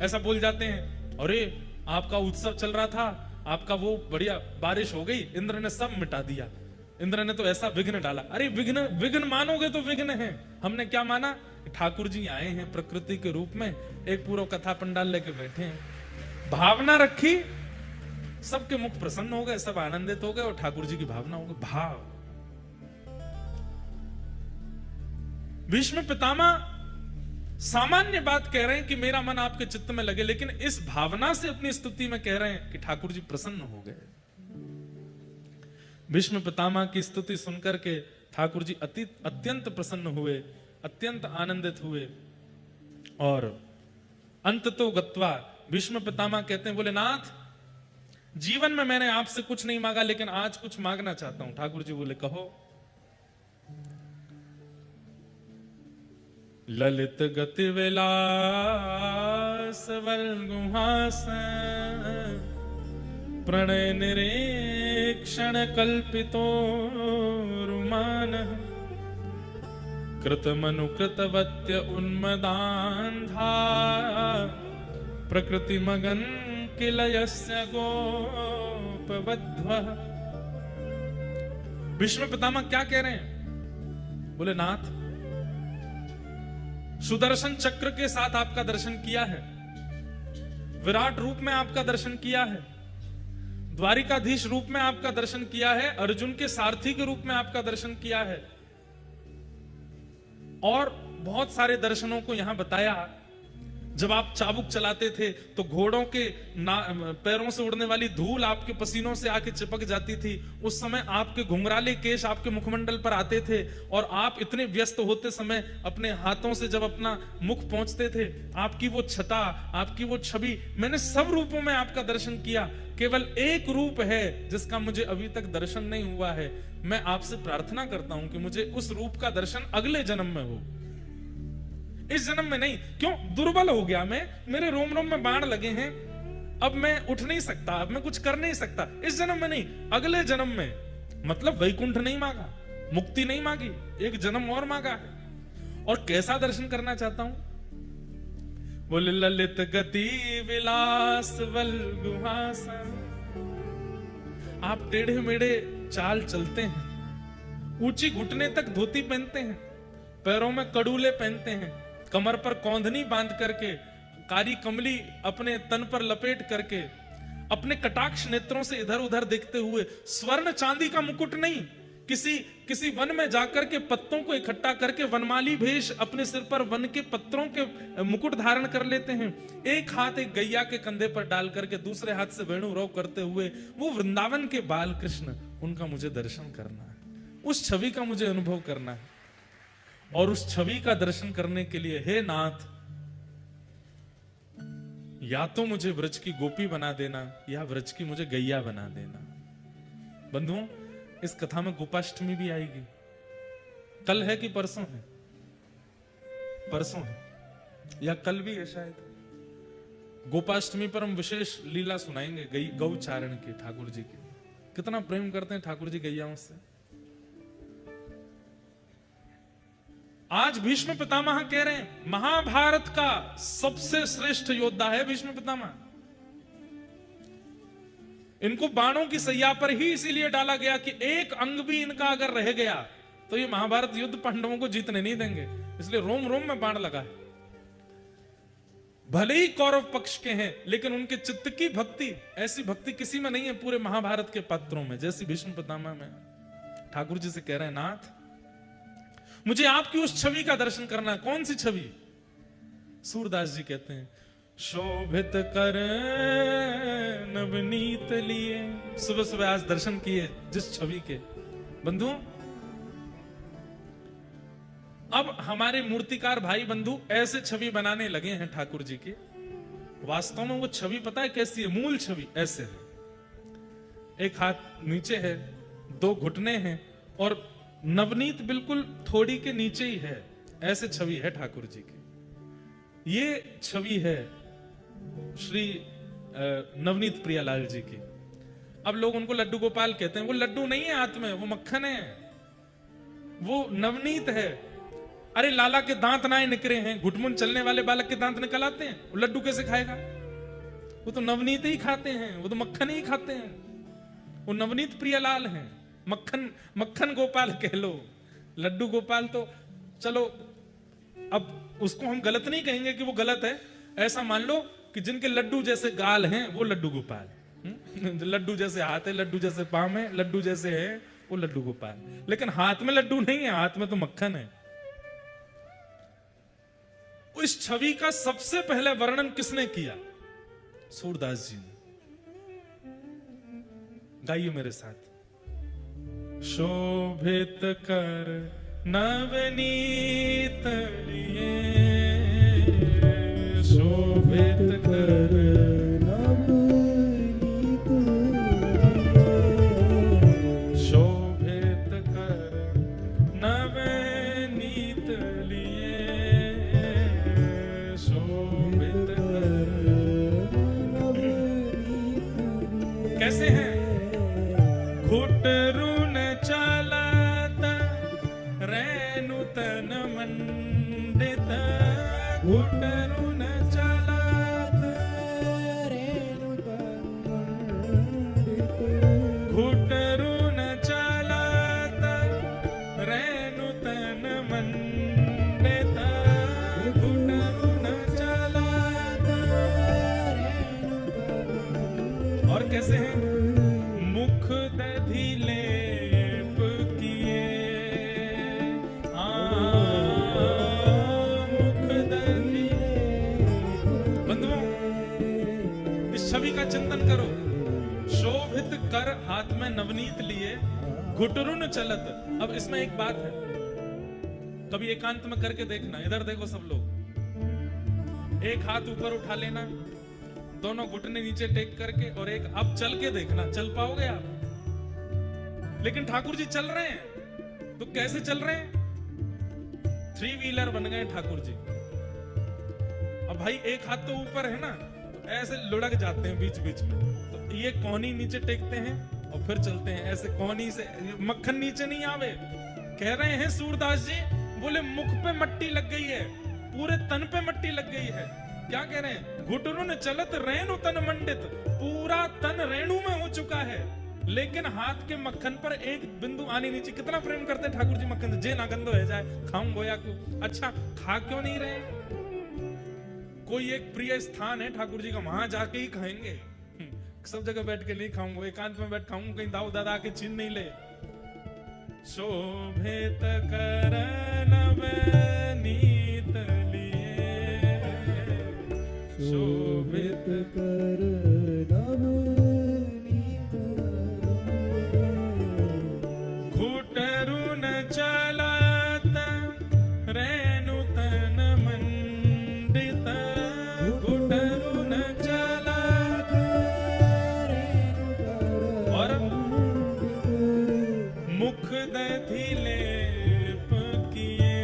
ऐसा बोल जाते हैं, अरे आपका उत्सव चल रहा था, आपका वो बढ़िया बारिश हो गई, इंद्र ने सब मिटा दिया, इंद्र ने तो ऐसा विघ्न डाला। अरे विघ्न मानोगे तो विघ्न है। हमने क्या माना, ठाकुर जी आए हैं प्रकृति के रूप में, एक पूरा कथा पंडाल लेके बैठे हैं। भावना रखी, सबके मुख प्रसन्न हो गए, सब आनंदित हो गए और ठाकुर जी की भावना हो गई। भाव। भीष्म पितामह सामान्य बात कह रहे हैं कि मेरा मन आपके चित्त में लगे, लेकिन इस भावना से अपनी स्तुति में कह रहे हैं कि ठाकुर जी प्रसन्न हो गए। भीष्म पितामह की स्तुति सुनकर के ठाकुर जी अत्यंत प्रसन्न हुए, अत्यंत आनंदित हुए। और अंततो गत्वा भीष्म पितामह कहते हैं, बोले नाथ जीवन में मैंने आपसे कुछ नहीं मांगा, लेकिन आज कुछ मांगना चाहता हूं। ठाकुर जी बोले कहो। ललित गति विलास वल्गुहासन, प्रणय निरीक्षण कल्पितो रुमानः, कृतमनुकृतवत्य उन्मदान्धा, प्रकृति मगन किल यस्य गोपवध्वः। भीष्म पितामह क्या कह रहे हैं? बोले नाथ सुदर्शन चक्र के साथ आपका दर्शन किया है, विराट रूप में आपका दर्शन किया है, द्वारिकाधीश रूप में आपका दर्शन किया है, अर्जुन के सारथी के रूप में आपका दर्शन किया है, और बहुत सारे दर्शनों को यहां बताया। जब आप चाबुक चलाते थे तो घोड़ों के पैरों से उड़ने वाली धूल आपके पसीनों से आके चिपक जाती थी। उस समय आपके घुंघराले केश आपके मुखमंडल पर आते थे, और आप इतने व्यस्त होते समय अपने हाथों से जब अपना मुख पहुंचते थे, आपकी वो छटा, आपकी वो छवि, मैंने सब रूपों में आपका दर्शन किया। केवल एक रूप है जिसका मुझे अभी तक दर्शन नहीं हुआ है। मैं आपसे प्रार्थना करता हूं कि मुझे उस रूप का दर्शन अगले जन्म में हो, इस जन्म में नहीं। क्यों? दुर्बल हो गया मैं, मेरे रोम रोम में बाण लगे हैं, अब मैं उठ नहीं सकता, अब मैं कुछ कर नहीं सकता। इस जन्म में नहीं, अगले जन्म में। मतलब वैकुंठ नहीं मांगा, मुक्ति नहीं मांगी, एक जन्म और मांगा है। और कैसा दर्शन करना चाहता हूं? बोले ललित गति विलास वल्गुहासन। आप टेढ़े मेढ़े चाल चलते हैं, ऊंची घुटने तक धोती पहनते हैं, पैरों में कड़ूले पहनते हैं, कमर पर कौंधनी बांध करके, कारी कमली अपने तन पर लपेट करके, अपने कटाक्ष नेत्रों से इधर उधर देखते हुए, स्वर्ण चांदी का मुकुट नहीं, किसी वन में जाकर के पत्तों को इकट्ठा करके वनमाली भेष अपने सिर पर वन के पत्रों के मुकुट धारण कर लेते हैं। एक हाथ एक गैया के कंधे पर डाल करके दूसरे हाथ से वेणु रव करते हुए वो वृंदावन के बाल कृष्ण, उनका मुझे दर्शन करना है, उस छवि का मुझे अनुभव करना है। और उस छवि का दर्शन करने के लिए हे नाथ, या तो मुझे व्रज की गोपी बना देना या व्रज की मुझे गैया बना देना। बंधुओं, इस कथा में गोपाष्टमी भी आएगी। कल है कि परसों है? परसों है या कल भी है शायद। गोपाष्टमी पर हम विशेष लीला सुनाएंगे गौचारण की, ठाकुर जी की। कितना प्रेम करते हैं ठाकुर जी गैयाओं से। आज भीष्म पितामह कह रहे हैं महाभारत का सबसे श्रेष्ठ योद्धा है भीष्म पितामह। इनको बाणों की सैया पर ही इसीलिए डाला गया कि एक अंग भी इनका अगर रह गया तो ये महाभारत युद्ध पांडवों को जीतने नहीं देंगे, इसलिए रोम रोम में बाण लगा है। भले ही कौरव पक्ष के हैं, लेकिन उनके चित्त की भक्ति, ऐसी भक्ति किसी में नहीं है पूरे महाभारत के पात्रों में जैसी भीष्म पितामह में। ठाकुर जी से कह रहे हैं नाथ, मुझे आपकी उस छवि का दर्शन करना है। कौन सी छवि? सूरदास जी कहते हैं शोभित कर नवनीत लिए। सुबह सुबह आज दर्शन किए जिस छवि के। बंधु, अब हमारे मूर्तिकार भाई बंधु ऐसे छवि बनाने लगे हैं ठाकुर जी की। वास्तव में वो छवि पता है कैसी है? मूल छवि ऐसे है, एक हाथ नीचे है, दो घुटने हैं और नवनीत बिल्कुल थोड़ी के नीचे ही है। ऐसे छवि है ठाकुर जी की। ये छवि है श्री नवनीत प्रियालाल जी की। अब लोग उनको लड्डू गोपाल कहते हैं। वो लड्डू नहीं है हाथ में, वो मक्खन है, वो नवनीत है। अरे लाला के दांत ना निकले हैं, घुटमुन चलने वाले बालक के दांत निकल आते हैं, वो लड्डू कैसे खाएगा? वो तो नवनीत ही खाते हैं, वो तो मक्खन ही खाते हैं। वो नवनीत प्रियालाल हैं, मक्खन गोपाल कह लो, लड्डू गोपाल तो चलो अब उसको हम गलत नहीं कहेंगे कि वो गलत है। ऐसा मान लो कि जिनके लड्डू जैसे गाल हैं वो लड्डू गोपाल, लड्डू जैसे हाथ है, लड्डू जैसे पांव है, लड्डू जैसे है वो लड्डू गोपाल। लेकिन हाथ में लड्डू नहीं है, हाथ में तो मक्खन है। इस छवि का सबसे पहले वर्णन किसने किया? सूरदास जी ने। गाइए मेरे साथ। शोभित कर नवनीत लिए, शोभित कर नवनीत लिए, शोभित कर नवनीत लिए, शोभित कर कैसे हैं? घुटरुन चलत रेणु तन मंडित, घुटरुन चलत रेणु तन मंडित, घुटरुन चलत रेणु तन मंडित, घुटरुन चलत रेणु तन। और कैसे हैं? मुख दधि लेप किए, मुख दधि। बंधुओं, इस छवि का चिंतन करो। शोभित कर हाथ में नवनीत लिए, घुटरुन चलत। अब इसमें एक बात है, कभी एकांत में करके देखना। इधर देखो सब लोग, एक हाथ ऊपर उठा लेना, दोनों घुटने नीचे टेक करके, और एक अब चल के देखना, चल पाओगे आप? लेकिन ठाकुर जी चल रहे हैं, तो कैसे चल रहे हैं? 3 व्हीलर बन गए ठाकुर जी। अब भाई एक हाथ तो ऊपर है ना, तो ऐसे लुढ़क जाते हैं बीच बीच में, तो ये कोहनी नीचे टेकते हैं और फिर चलते हैं ऐसे कोहनी से। मक्खन नीचे नहीं आवे। कह रहे हैं सूरदास जी, बोले मुख पे मट्टी लग गई है, पूरे तन पे मट्टी लग गई है। क्या कह रहे हैं? घुटरुन चलत रेणु तन मंडित, पूरा तन रेणु में हो चुका है। लेकिन हाथ के मक्खन पर एक बिंदु आनी नहीं चाहिए। कितना प्रेम करते ठाकुर जी मक्खन, जे ना गंदो है जाए खाऊं गोया को। अच्छा खा क्यों नहीं रहे? कोई एक प्रिय स्थान है ठाकुर जी का, वहां जाके ही खाएंगे। सब जगह बैठ के नहीं खाऊंगा, एकांत में बैठ खाऊंगा, कहीं दाऊ दादा के छीन नहीं ले। शोभित कर नवनीत लिए, शोभित कर नवनीत घुटरु न चलत रेणु तन मंडित, घुटरु न चलत और मुख दधि लेप किए,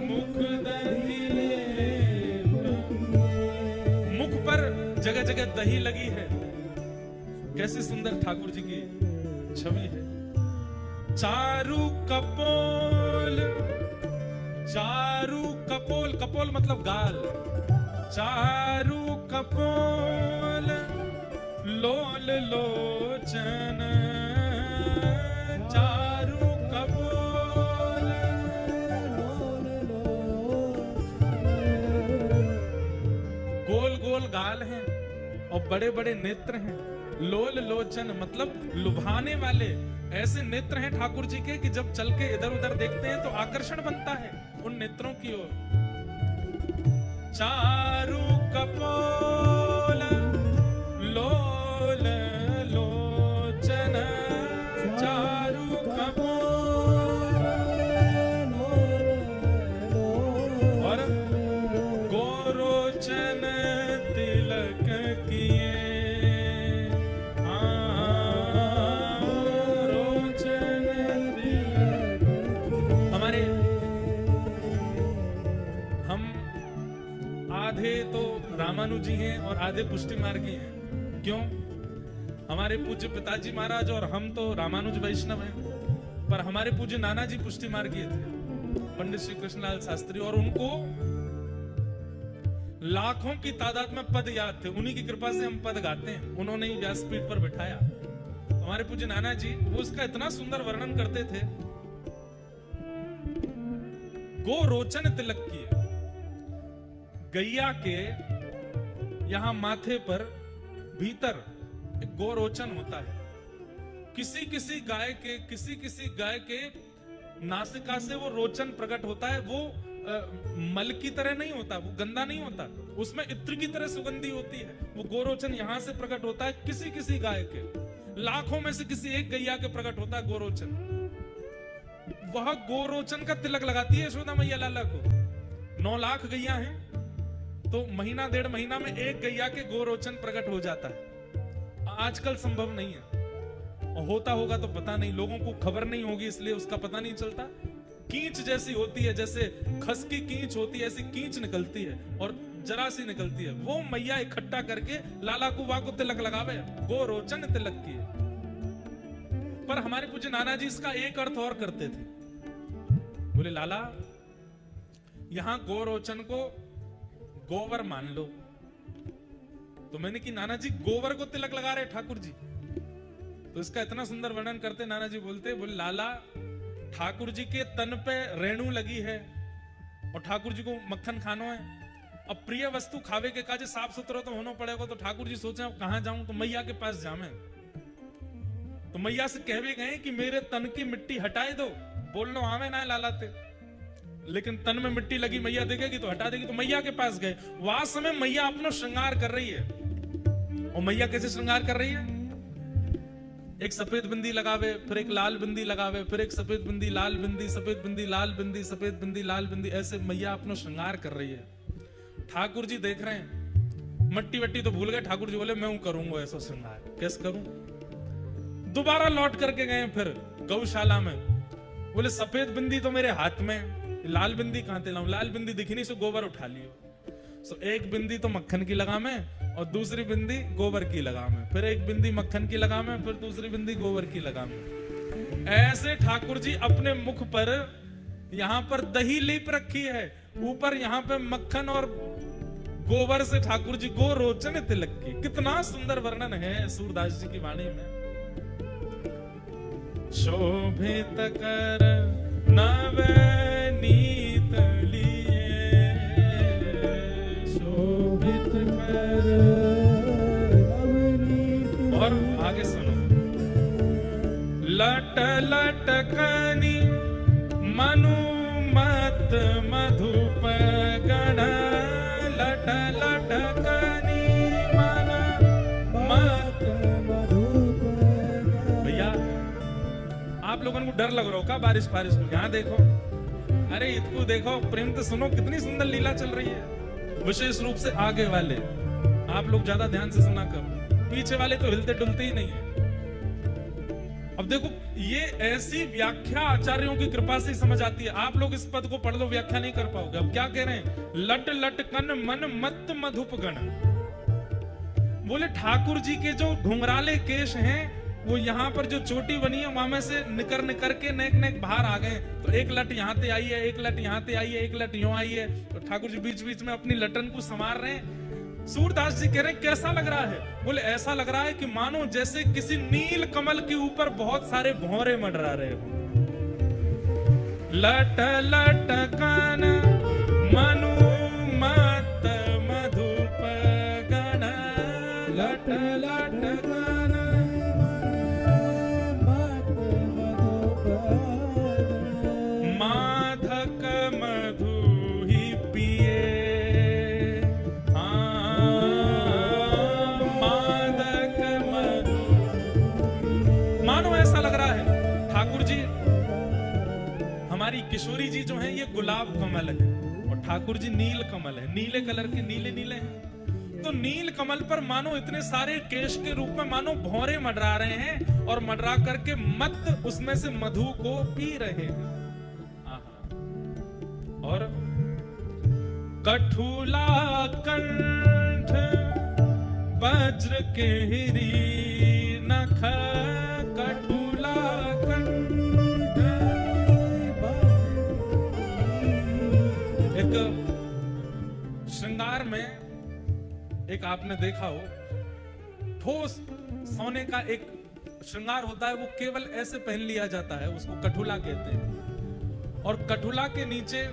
मुख दधि लेप, मुख पर जगह जगह दही लगी है। कैसी सुंदर ठाकुर जी की छवि है। चारु कपोल, चारु कपोल, कपोल मतलब गाल, चारु कपोल लोल लोचन, चारु कपोल लोल गोल गोल गाल हैं और बड़े बड़े नेत्र हैं। लोल लोचन मतलब लुभाने वाले ऐसे नेत्र हैं ठाकुर जी के कि जब चल के इधर उधर देखते हैं तो आकर्षण बनता है उन नेत्रों की ओर। चारु कपोल लोल लोचन, चारु कपोल और गोरोचन तिलक किए, आधे तो रामानुजी हैं और आधे पुष्टि मार्गी हैं। क्यों? हमारे पूज्य पिताजी महाराज और हम तो रामानुज वैष्णव हैं, पर हमारे पूज्य नाना जी पुष्टि मार्गी थे, पंडित श्री कृष्णलाल शास्त्री, और उनको लाखों की तादाद में पद याद थे। उन्हीं की कृपा से हम पद गाते हैं। उन्होंने ही व्यासपीठ पर बिठाया। हमारे पूज्य नाना जी वो उसका इतना सुंदर वर्णन करते थे। गो रोचन तिलक किए, गैया के यहां माथे पर भीतर एक गोरोचन होता है। किसी किसी गाय के नासिका से वो रोचन प्रकट होता है। वो मल की तरह नहीं होता, वो गंदा नहीं होता, उसमें इत्र की तरह सुगंधी होती है। वो गोरोचन यहां से प्रकट होता है किसी किसी गाय के, लाखों में से किसी एक गैया के प्रकट होता है गोरोचन। वह गोरोचन का तिलक लगाती है यशोदा मैया लाला को। 9 लाख गैया हैं तो महीना 1.5 महीना में एक गैया के गोरोचन प्रकट हो जाता है। आजकल संभव नहीं है, और होता होगा तो पता नहीं, लोगों को खबर नहीं होगी इसलिए उसका पता नहीं चलता। कींच जैसी होती है, जैसे खस की कींच होती है ऐसी कींच निकलती है और जरा सी निकलती है। वो मैया इकट्ठा करके लाला कुबा को तिलक लगावे, गोरोचन तिलक किए। पर हमारे पूज्य नाना जी इसका एक अर्थ और करते थे। बोले लाला यहां गोरोचन को गोवर मान लो। तो मैंने कि नाना जी गोवर को तिलक लगा रहे ठाकुर जी। तो इसका इतना सुंदर वर्णन करते नाना जी बोलते, बोले लाला ठाकुर जी के तन पे रेणु लगी है और ठाकुर जी को मक्खन खानो है। अब प्रिय वस्तु खावे के काजे साफ सुथरा तो होना पड़ेगा। तो ठाकुर जी सोचे कहां जाऊं, तो मैया के पास जामे। तो मैया से कहवे गए कि मेरे तन की मिट्टी हटाए दो। बोलनो आवे ना लालाते, लेकिन तन में मिट्टी लगी मैया देखेगी तो हटा देगी। तो मैया के पास गए। वहां समय मैया अपना श्रृंगार कर रही है। और मैया कैसे श्रृंगार कर रही है? एक सफेद बिंदी लगावे, फिर एक लाल बिंदी लगावे, फिर एक सफेद बिंदी लाल बिंदी, सफेद बिंदी लाल बिंदी, सफेद बिंदी लाल बिंदी, ऐसे मैया अपना श्रृंगार कर रही है। ठाकुर जी देख रहे हैं, मट्टी वट्टी तो भूल गए। ठाकुर जी बोले मैं करूंगा ऐसा श्रृंगार, कैसे करूं? दोबारा लौट करके गए फिर गौशाला में। बोले सफेद बिंदी तो मेरे हाथ में, लाल बिंदी कहां से लाऊं? लाल बिंदी दिखी नहीं, सो गोबर उठा लियो। सो एक बिंदी तो मक्खन की लगा में और दूसरी बिंदी गोबर की लगा में, फिर एक बिंदी मक्खन की लगा में, फिर दूसरी बिंदी गोबर की लगा में। ऐसे ठाकुर जी अपने मुख पर यहां पर दही लीप रखी है, ऊपर यहां पे मक्खन और गोबर से ठाकुर जी गो रोचन तिलक की। कितना सुंदर वर्णन है सूरदास जी की वाणी में। शोभित कर नवनीत लिए, शोभित कर नवनीत। और आगे सुनो। लट लटकनी मनुमत मधुप गण, लट लटकनी मन मत। भैया आप लोगों को डर लग रहा हो क्या बारिश बारिश को? यहाँ देखो, अरे इसको देखो, प्रेम तो सुनो, कितनी सुंदर लीला चल रही है। विशेष रूप से आगे वाले आप लोग ज्यादा ध्यान से सुना करो, पीछे वाले तो हिलते डुलते ही नहीं है। अब देखो, ये ऐसी व्याख्या आचार्यों की कृपा से समझ आती है। आप लोग इस पद को पढ़ लो, व्याख्या नहीं कर पाओगे। अब क्या कह रहे हैं? लट लटकन मन मत मधुप गण। बोले ठाकुर जी के जो घुंघराले केश हैं, वो यहाँ पर जो चोटी बनी है वहां में से निकर निकर के नेक नेक बाहर आ गए। तो एक लट यहाँ से आई है, एक लट यहाँ से आई है, एक लट यूं आई है। तो ठाकुर जी बीच बीच में अपनी लटन को संवार रहे हैं। सूरदास जी कह रहे हैं कैसा लग रहा है? बोले ऐसा लग रहा है कि मानो जैसे किसी नील कमल के ऊपर बहुत सारे भौरे मंडरा रहे हो। लट लटकन मनु मत मधुप गण, लट लटकन माधक मधु ही पिए। मादक मधु, मानो ऐसा लग रहा है ठाकुर जी, हमारी किशोरी जी जो है ये गुलाब कमल है और ठाकुर जी नील कमल है। नीले कलर के, नीले नीले हैं। तो नील कमल पर मानो इतने सारे केश के रूप में मानो भौरे मंडरा रहे हैं और मंडरा करके मत उसमें से मधु को पी रहे हैं। और कठुला कंठ वज्र केहरी नख, कठुला कंठ। एक श्रृंगार में एक आपने देखा हो, ठोस सोने का एक श्रृंगार होता है, वो केवल ऐसे पहन लिया जाता है, उसको कठुला कहते हैं। और कठुला के नीचे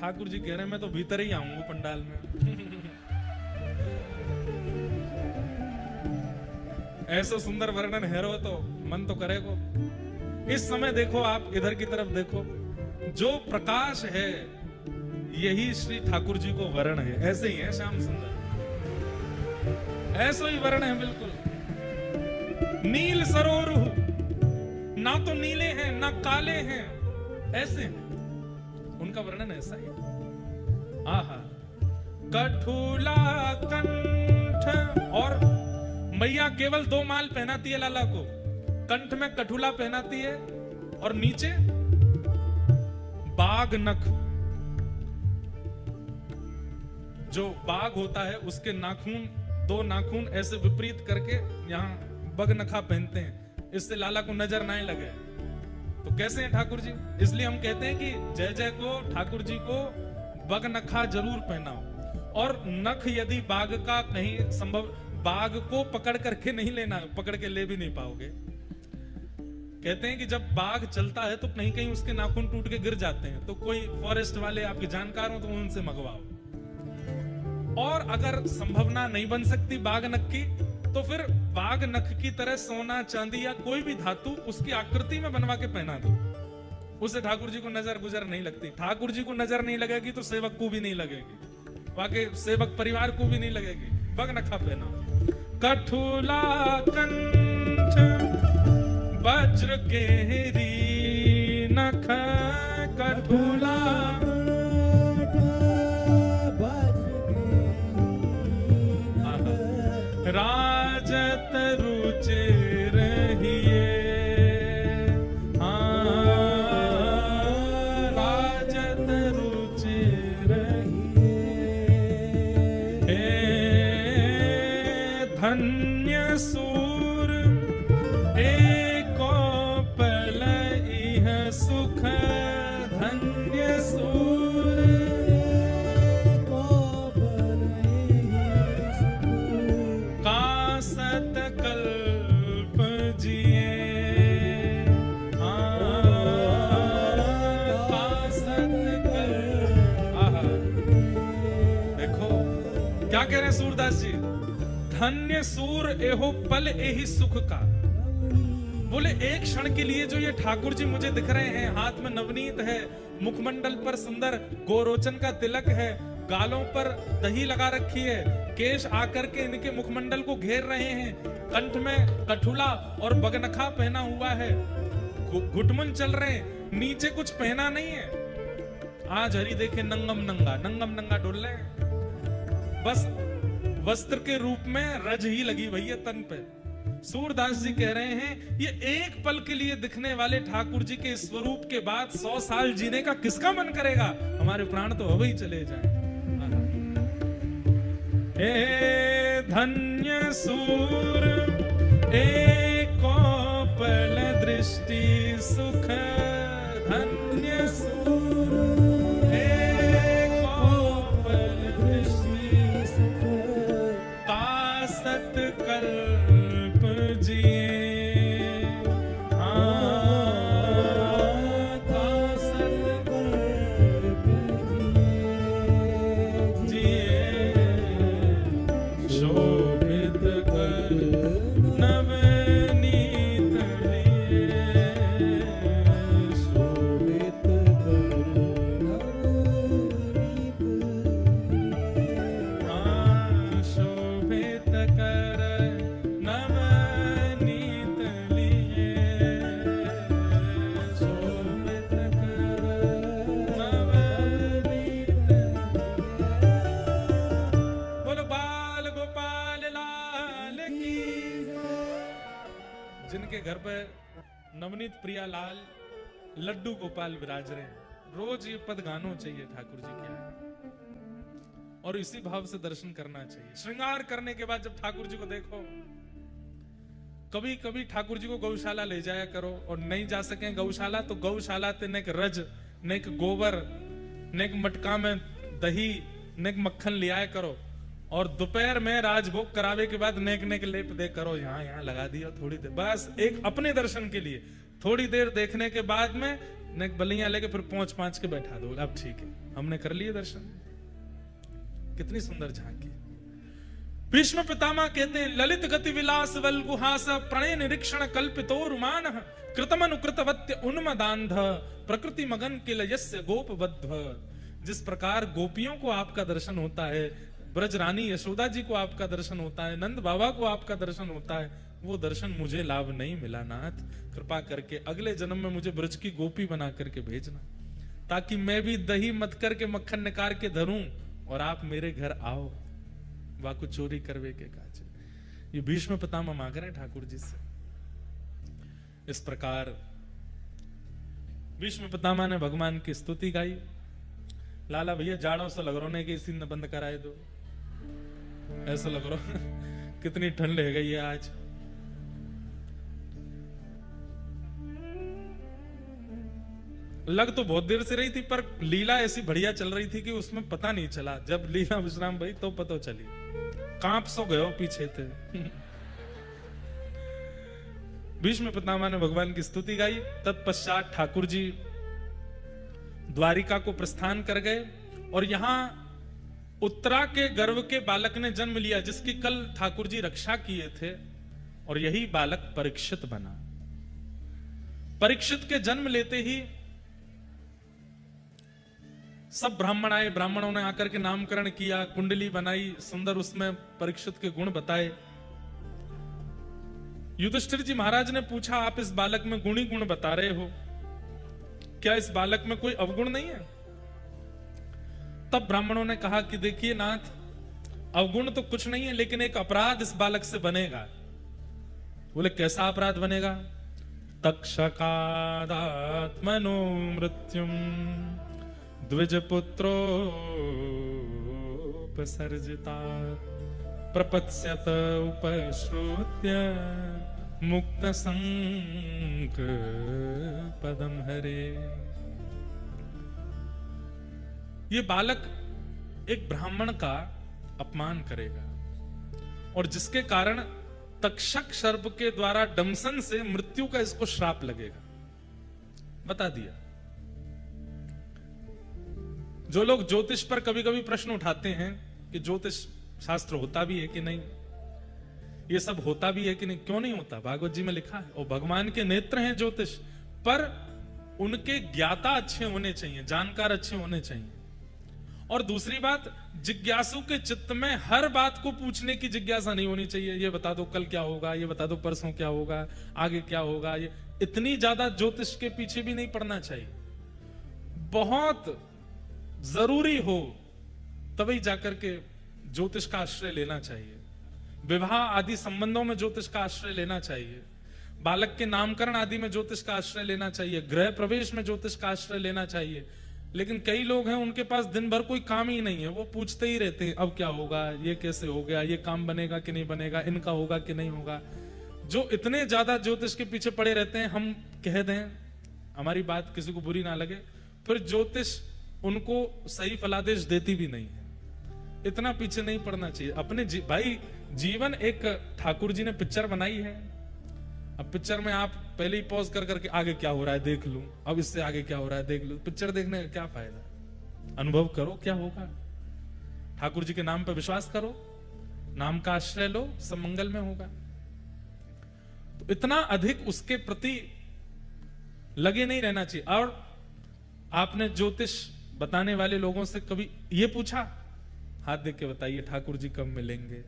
ठाकुर जी कह रहे हैं मैं तो भीतर ही आऊंगा पंडाल में। ऐसा सुंदर वर्णन है रो तो मन तो करेगा। इस समय देखो, आप इधर की तरफ देखो, जो प्रकाश है यही श्री ठाकुर जी को वर्ण है। ऐसे ही है श्याम सुंदर, ऐसा ही वर्ण है बिल्कुल। नील सरोरु, ना तो नीले हैं ना काले हैं, ऐसे हैं। उनका वर्णन ऐसा ही। आहा, कठुला कंठ। और मैया केवल 2 माल पहनाती है लाला को, कंठ में कठुला पहनाती है और नीचे बाघ नख। जो बाघ होता है उसके नाखून, 2 नाखून ऐसे विपरीत करके यहाँ बगनखा पहनते हैं, इससे लाला को नजर ना लगे। तो कैसे हैं ठाकुर जी? इसलिए हम कहते हैं कि जय जय को ठाकुर जी को बगनखा जरूर पहनाओ। और नख यदि बाघ का कहीं संभव, बाघ को पकड़ करके नहीं लेना, पकड़ के ले भी नहीं पाओगे। कहते हैं कि जब बाघ चलता है तो कहीं कहीं उसके नाखून टूट के गिर जाते हैं, तो कोई फॉरेस्ट वाले आपके जानकार हो तो उनसे मंगवाओ। और अगर संभावना नहीं बन सकती बाघ नख की, तो फिर बाघ नख की तरह सोना चांदी या कोई भी धातु उसकी आकृति में बनवा के पहना दो, उससे ठाकुर जी को नजर गुजर नहीं लगती। ठाकुर जी को नजर नहीं लगेगी तो सेवक को भी नहीं लगेगी, वाकई सेवक परिवार को भी नहीं लगेगी। बाघ नखा पहना। कठुला कंठ वज्र केहरी नख, कठुला राजत रुचि रहिए। राजत रुचि रहिए। धन्य सूर एको पल इह सुख, धन्य क्या कह रहे हैं सूरदास जी? धन्य सूर एहो पल एहि सुख का। बोले एक क्षण के लिए जो ये ठाकुर जी मुझे दिख रहे हैं, हाथ में नवनीत है, मुखमंडल पर सुंदर गोरोचन का तिलक है, गालों पर दही लगा रखी है, केश आकर के इनके मुखमंडल को घेर रहे हैं, कंठ में कठुला और बगनखा पहना हुआ है, घुटमुन चल रहे हैं, नीचे कुछ पहना नहीं है। आज हरि देखे नंगम नंगा डोल रहे हैं, बस वस्त्र के रूप में रज ही लगी भई है तन पे। सूरदास जी कह रहे हैं ये एक पल के लिए दिखने वाले ठाकुर जी के स्वरूप के बाद 100 साल जीने का किसका मन करेगा? हमारे प्राण तो अब ही चले जाएं। हे धन्य सूर एको पल दृष्टि सुख, धन्य सूर एको पल दृष्टि सुख, तासत कल्प जिए, तासत कल्प जिए, शोभित कर नवनीत लिए, शोभित कर शोभित कर नवनीत लिए, शोभित कर नवनीत। बोलो बाल गोपाल लाल की। जिनके घर पे नवनीत प्रिया लाल लड्डू गोपाल विराज रहे हैं, रोज ये पद गानो चाहिए ठाकुर जी के आगे, और इसी भाव से दर्शन करना चाहिए। श्रृंगार करने के बाद जब ठाकुर जी को देखो, कभी कभी ठाकुर जी को गौशाला ले जाया करो, और नहीं जा सके गौशाला तो गौशाला ते नेक रज, नेक गोबर, नेक मटका में दही, नेक मक्खन ले आया करो, और दोपहर में राजभोग करावे के बाद नेक नेक लेप दे करो, यहाँ यहाँ लगा दिया थोड़ी देर, बस एक अपने दर्शन के लिए थोड़ी देर देखने के बाद में नेक बलियां लेके फिर पहुंच पांच के बैठा दो, अब ठीक है हमने कर लिए दर्शन। कितनी सुंदर झांकी। भीष्म पितामह कहते हैं ललित गति विलास वल गुहास, प्रणय निरीक्षण कल्पितो रुमान, कृतमनुकृतवत्य उन्मदान्ध, प्रकृति मगन किल यस्य गोपवध्व। जिस प्रकार गोपियों को आपका दर्शन होता है, ब्रज रानी यशोदा जी को आपका दर्शन होता है, नंद बाबा को आपका दर्शन होता है, वो दर्शन मुझे लाभ नहीं मिला नाथ, कृपा करके अगले जन्म में मुझे ब्रज की गोपी बना करके भेजना, ताकि मैं भी दही मत करके मक्खन निकाल के धरूं और आप मेरे घर आओ, वाकु चोरी करवे के काज। ये भीष्म पितामह मांग रहे हैं ठाकुर जी से। इस प्रकार भीष्म पितामह ने भगवान की स्तुति गाई। लाला भैया जाड़ों से लग रहा ने कि इसी ने बंद कराए दो, ऐसा लग रहा कितनी ठंड है गई है आज। लग तो बहुत देर से रही थी, पर लीला ऐसी बढ़िया चल रही थी कि उसमें पता नहीं चला। जब लीला विश्राम भाई तो पता चली, कांप सो गए पीछे थे। भीष्म पितामह ने भगवान की स्तुति गाई। तत्पश्चात ठाकुर जी द्वारिका को प्रस्थान कर गए, और यहां उत्तरा के गर्भ के बालक ने जन्म लिया, जिसकी कल ठाकुर जी रक्षा किए थे, और यही बालक परीक्षित बना। परीक्षित के जन्म लेते ही सब ब्राह्मण आए, ब्राह्मणों ने आकर के नामकरण किया, कुंडली बनाई, सुंदर उसमें परीक्षित के गुण बताए। युधिष्ठिर जी महाराज ने पूछा, आप इस बालक में गुणी गुण बता रहे हो, क्या इस बालक में कोई अवगुण नहीं है? तब ब्राह्मणों ने कहा कि देखिए नाथ, अवगुण तो कुछ नहीं है, लेकिन एक अपराध इस बालक से बनेगा। बोले कैसा अपराध बनेगा? तक्षकादात्मनो मृत्युम द्विज पुत्रोपसर्जिता प्रपत्स्यत उपश्रुत्य मुक्त संक पदम हरे। ये बालक एक ब्राह्मण का अपमान करेगा, और जिसके कारण तक्षक सर्प के द्वारा डमसन से मृत्यु का इसको श्राप लगेगा। बता दिया। जो लोग ज्योतिष पर कभी कभी प्रश्न उठाते हैं कि ज्योतिष शास्त्र होता भी है कि नहीं, ये सब होता भी है कि नहीं, क्यों नहीं होता? भागवत जी में लिखा है। और भगवान के नेत्र हैं ज्योतिष, पर उनके ज्ञाता अच्छे होने चाहिए, जानकार अच्छे होने चाहिए। और दूसरी बात, जिज्ञासु के चित्त में हर बात को पूछने की जिज्ञासा नहीं होनी चाहिए। ये बता दो कल क्या होगा, ये बता दो परसों क्या होगा, आगे क्या होगा। ये इतनी ज्यादा ज्योतिष के पीछे भी नहीं पड़ना चाहिए। बहुत जरूरी हो तभी जाकर के ज्योतिष का आश्रय लेना चाहिए। विवाह आदि संबंधों में ज्योतिष का आश्रय लेना चाहिए। बालक के नामकरण आदि में ज्योतिष का आश्रय लेना चाहिए। गृह प्रवेश में ज्योतिष का आश्रय लेना चाहिए। लेकिन कई लोग हैं, उनके पास दिन भर कोई काम ही नहीं है, वो पूछते ही रहते हैं अब क्या होगा, ये कैसे हो गया, ये काम बनेगा कि नहीं बनेगा, इनका होगा कि नहीं होगा। जो इतने ज्यादा ज्योतिष के पीछे पड़े रहते हैं, हम कह दें, हमारी बात किसी को बुरी ना लगे, फिर ज्योतिष उनको सही फलादेश देती भी नहीं है। इतना पीछे नहीं पड़ना चाहिए अपने भाई जीवन एक ठाकुर जी ने पिक्चर बनाई है। अब पिक्चर में आप पहले ही पॉज कर करके आगे क्या हो रहा है देख लूं, अब इससे आगे क्या हो रहा है देख लूं। पिक्चर देखने का क्या फायदा? अनुभव करो क्या होगा। ठाकुर जी के नाम पर विश्वास करो, नाम का आश्रय लो, सब मंगल में होगा। तो इतना अधिक उसके प्रति लगे नहीं रहना चाहिए। और आपने ज्योतिष बताने वाले लोगों से कभी ये पूछा, हाथ देख के बताइए ठाकुर जी कब मिलेंगे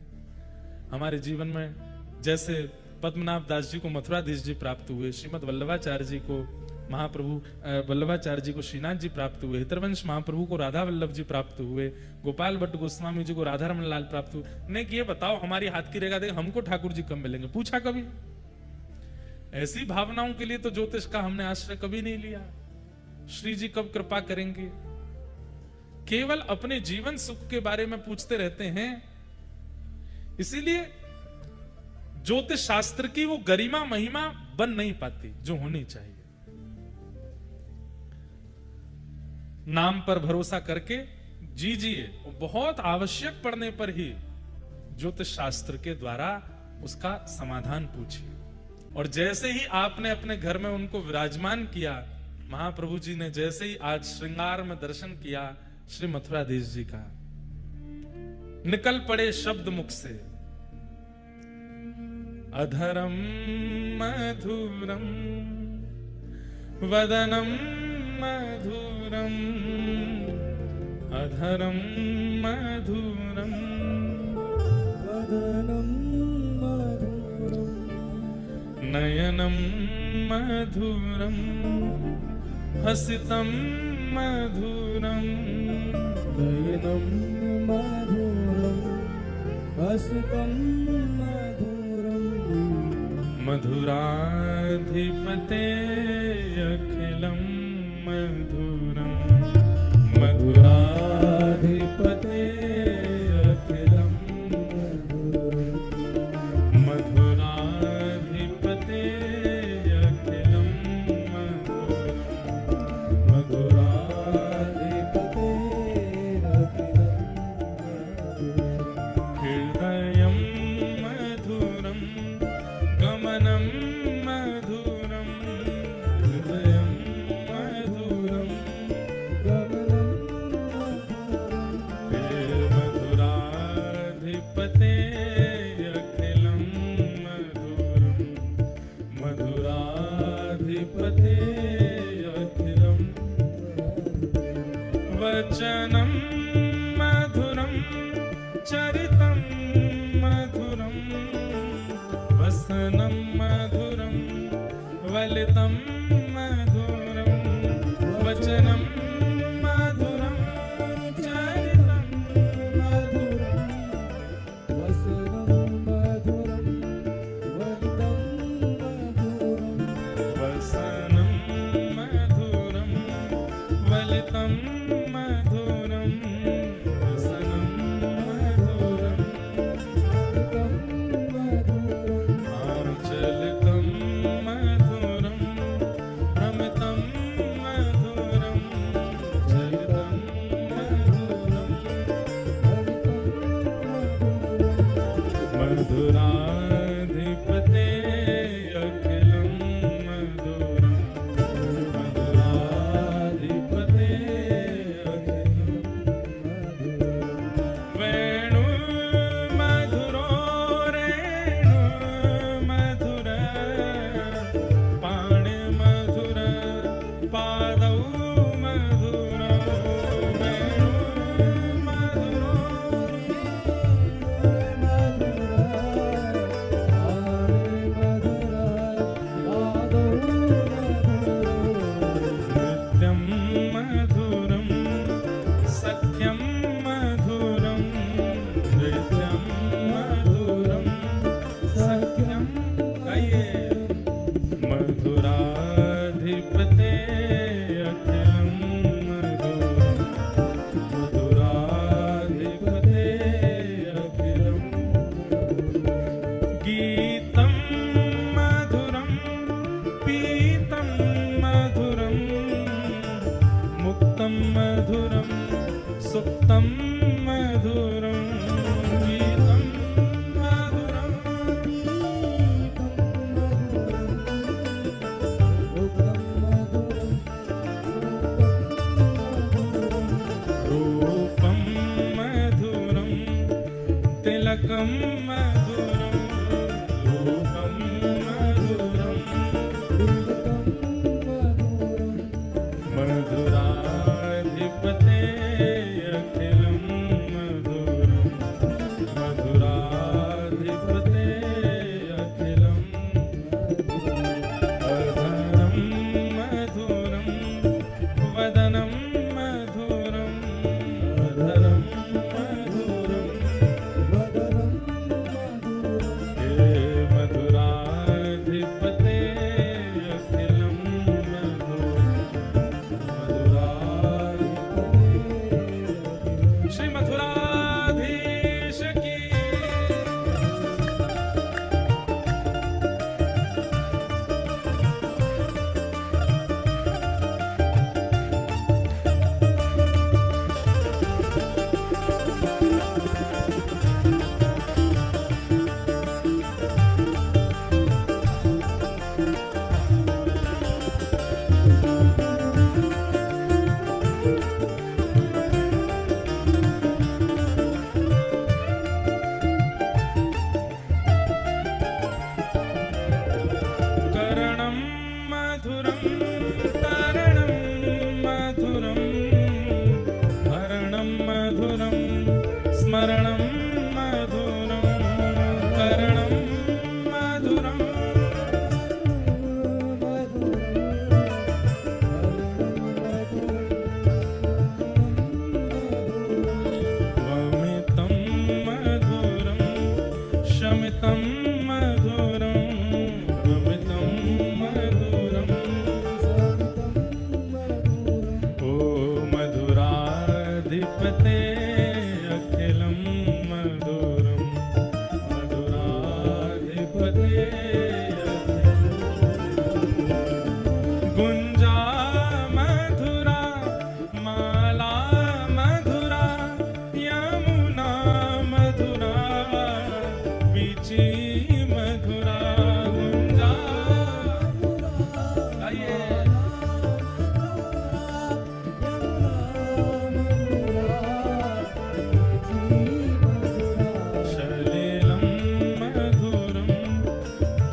हमारे जीवन में? जैसे पद्मनाभ दास जी को मथुराधीश जी प्राप्त हुए, श्रीमद वल्लभाचार्य जी को महाप्रभु वल्लभाचार्य जी को श्रीनाथ जी प्राप्त हुए, हितरवंश महाप्रभु को राधा वल्लभ जी प्राप्त हुए, गोपाल भट्ट गोस्वामी जी को राधा रमन लाल प्राप्त हुए। नहीं कि ये बताओ हमारी हाथ की रेखा देख हमको ठाकुर जी कब मिलेंगे, पूछा कभी? ऐसी भावनाओं के लिए तो ज्योतिष का हमने आश्रय कभी नहीं लिया। श्री जी कब कृपा करेंगे? केवल अपने जीवन सुख के बारे में पूछते रहते हैं। इसीलिए ज्योतिष शास्त्र की वो गरिमा महिमा बन नहीं पाती जो होनी चाहिए। नाम पर भरोसा करके जीजिए, बहुत आवश्यक पड़ने पर ही ज्योतिष शास्त्र के द्वारा उसका समाधान पूछिए। और जैसे ही आपने अपने घर में उनको विराजमान किया, महाप्रभु जी ने जैसे ही आज श्रृंगार में दर्शन किया श्री मथुराधीश जी का, निकल पड़े शब्द मुख से, अधरम मधुरम वदनम मधुरम, अधरम मधुरम वदनं मधुरं, नयनम मधुरम हसितम मधुरम, नयनं मधुरं, हसितं मधुरं, मधुराधिपते अखिलम मधुरम, मधुराधिपते अखिलम मधुरम, मधुराधिपते अखिलम मधुरम, मधुराधिपते अखिलं हृदयं मधुरं गमनं मधुरं, हृदयं मधुरं गमनं मधुराधिपते अखिलं मधुरं, मधुराधिपते अखिलं वचनं मधुरं चरितं मधुरं, वसनं मधुरं वलितं मधुरं, वचनं मधुरं चरितं मधुरं, वसनं मधुरं, वलितं मधुरं, वसनं मधुरं वलितं मधुरं, वसनं मधुरं वलितं मधुरं, आचलितं मधुरं रूपम मधुरम रूपम मधुरम मधुराधिपते अखिलम मधुरम मधुराधिपते अखिलम अधरम मधुरम वदनम मधुरम अधरम मधुरम हे मधुराधिपते अखिलम मधुरम श्री मथुराधीश की करणं मधुरं तरणं मधुरं हरणं मधुरं स्मरणं मधुरं करणं मधुरं वमितं मधुरं शमितं मधुरं वमितं मधुरं ओ मधुराधिपते अखिलं मधुरं मधुराधिपते गुंजा मधुरा माला मधुरा यमुना मधुरा बीची मधुरा गुंजा आइए शलीलं मधुरं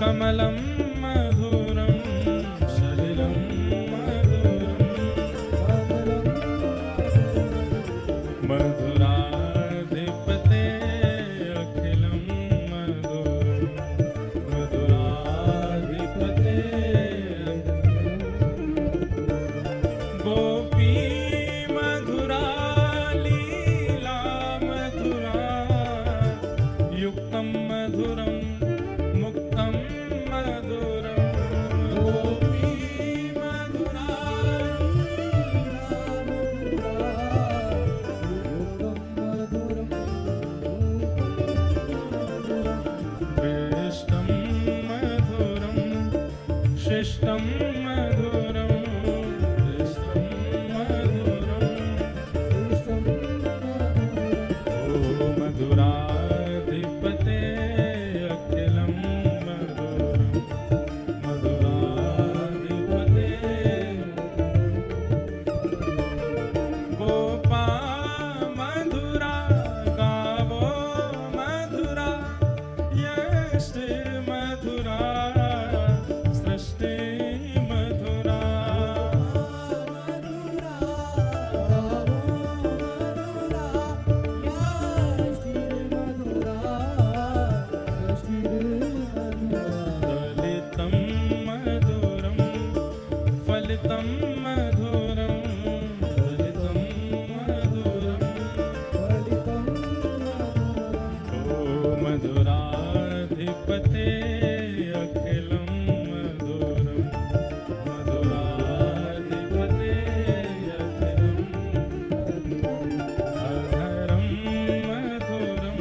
कमलं मधुरं शलीलं मधुरं मधुराधिपते अखिलं मधुरं मधुराधिपते गोपी मधुरा लीला मधुरा युक्तं मधुरं मुक्तं मधुरं गोपी मधुरा विष्टं मधुरं शिष्टं मधुरं विष्टं मधुरं ओ मधुराधिपते अखिलं मधुरं मधुराधिपते गोपा मधुरा गावो मधुरा यष्टि मधुरा सृष्टि मधुरा दलितं मधुरं फलितं मधुरं दलितं मधुरं ओ मधुराधिपते अखिलं मधुरं मधुराधिपते अखिलं अधरं मधुरं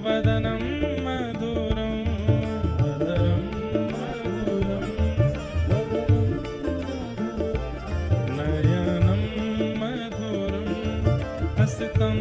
वदनं मधुरं अधरं मधुरं नयनं मधुरं हसितं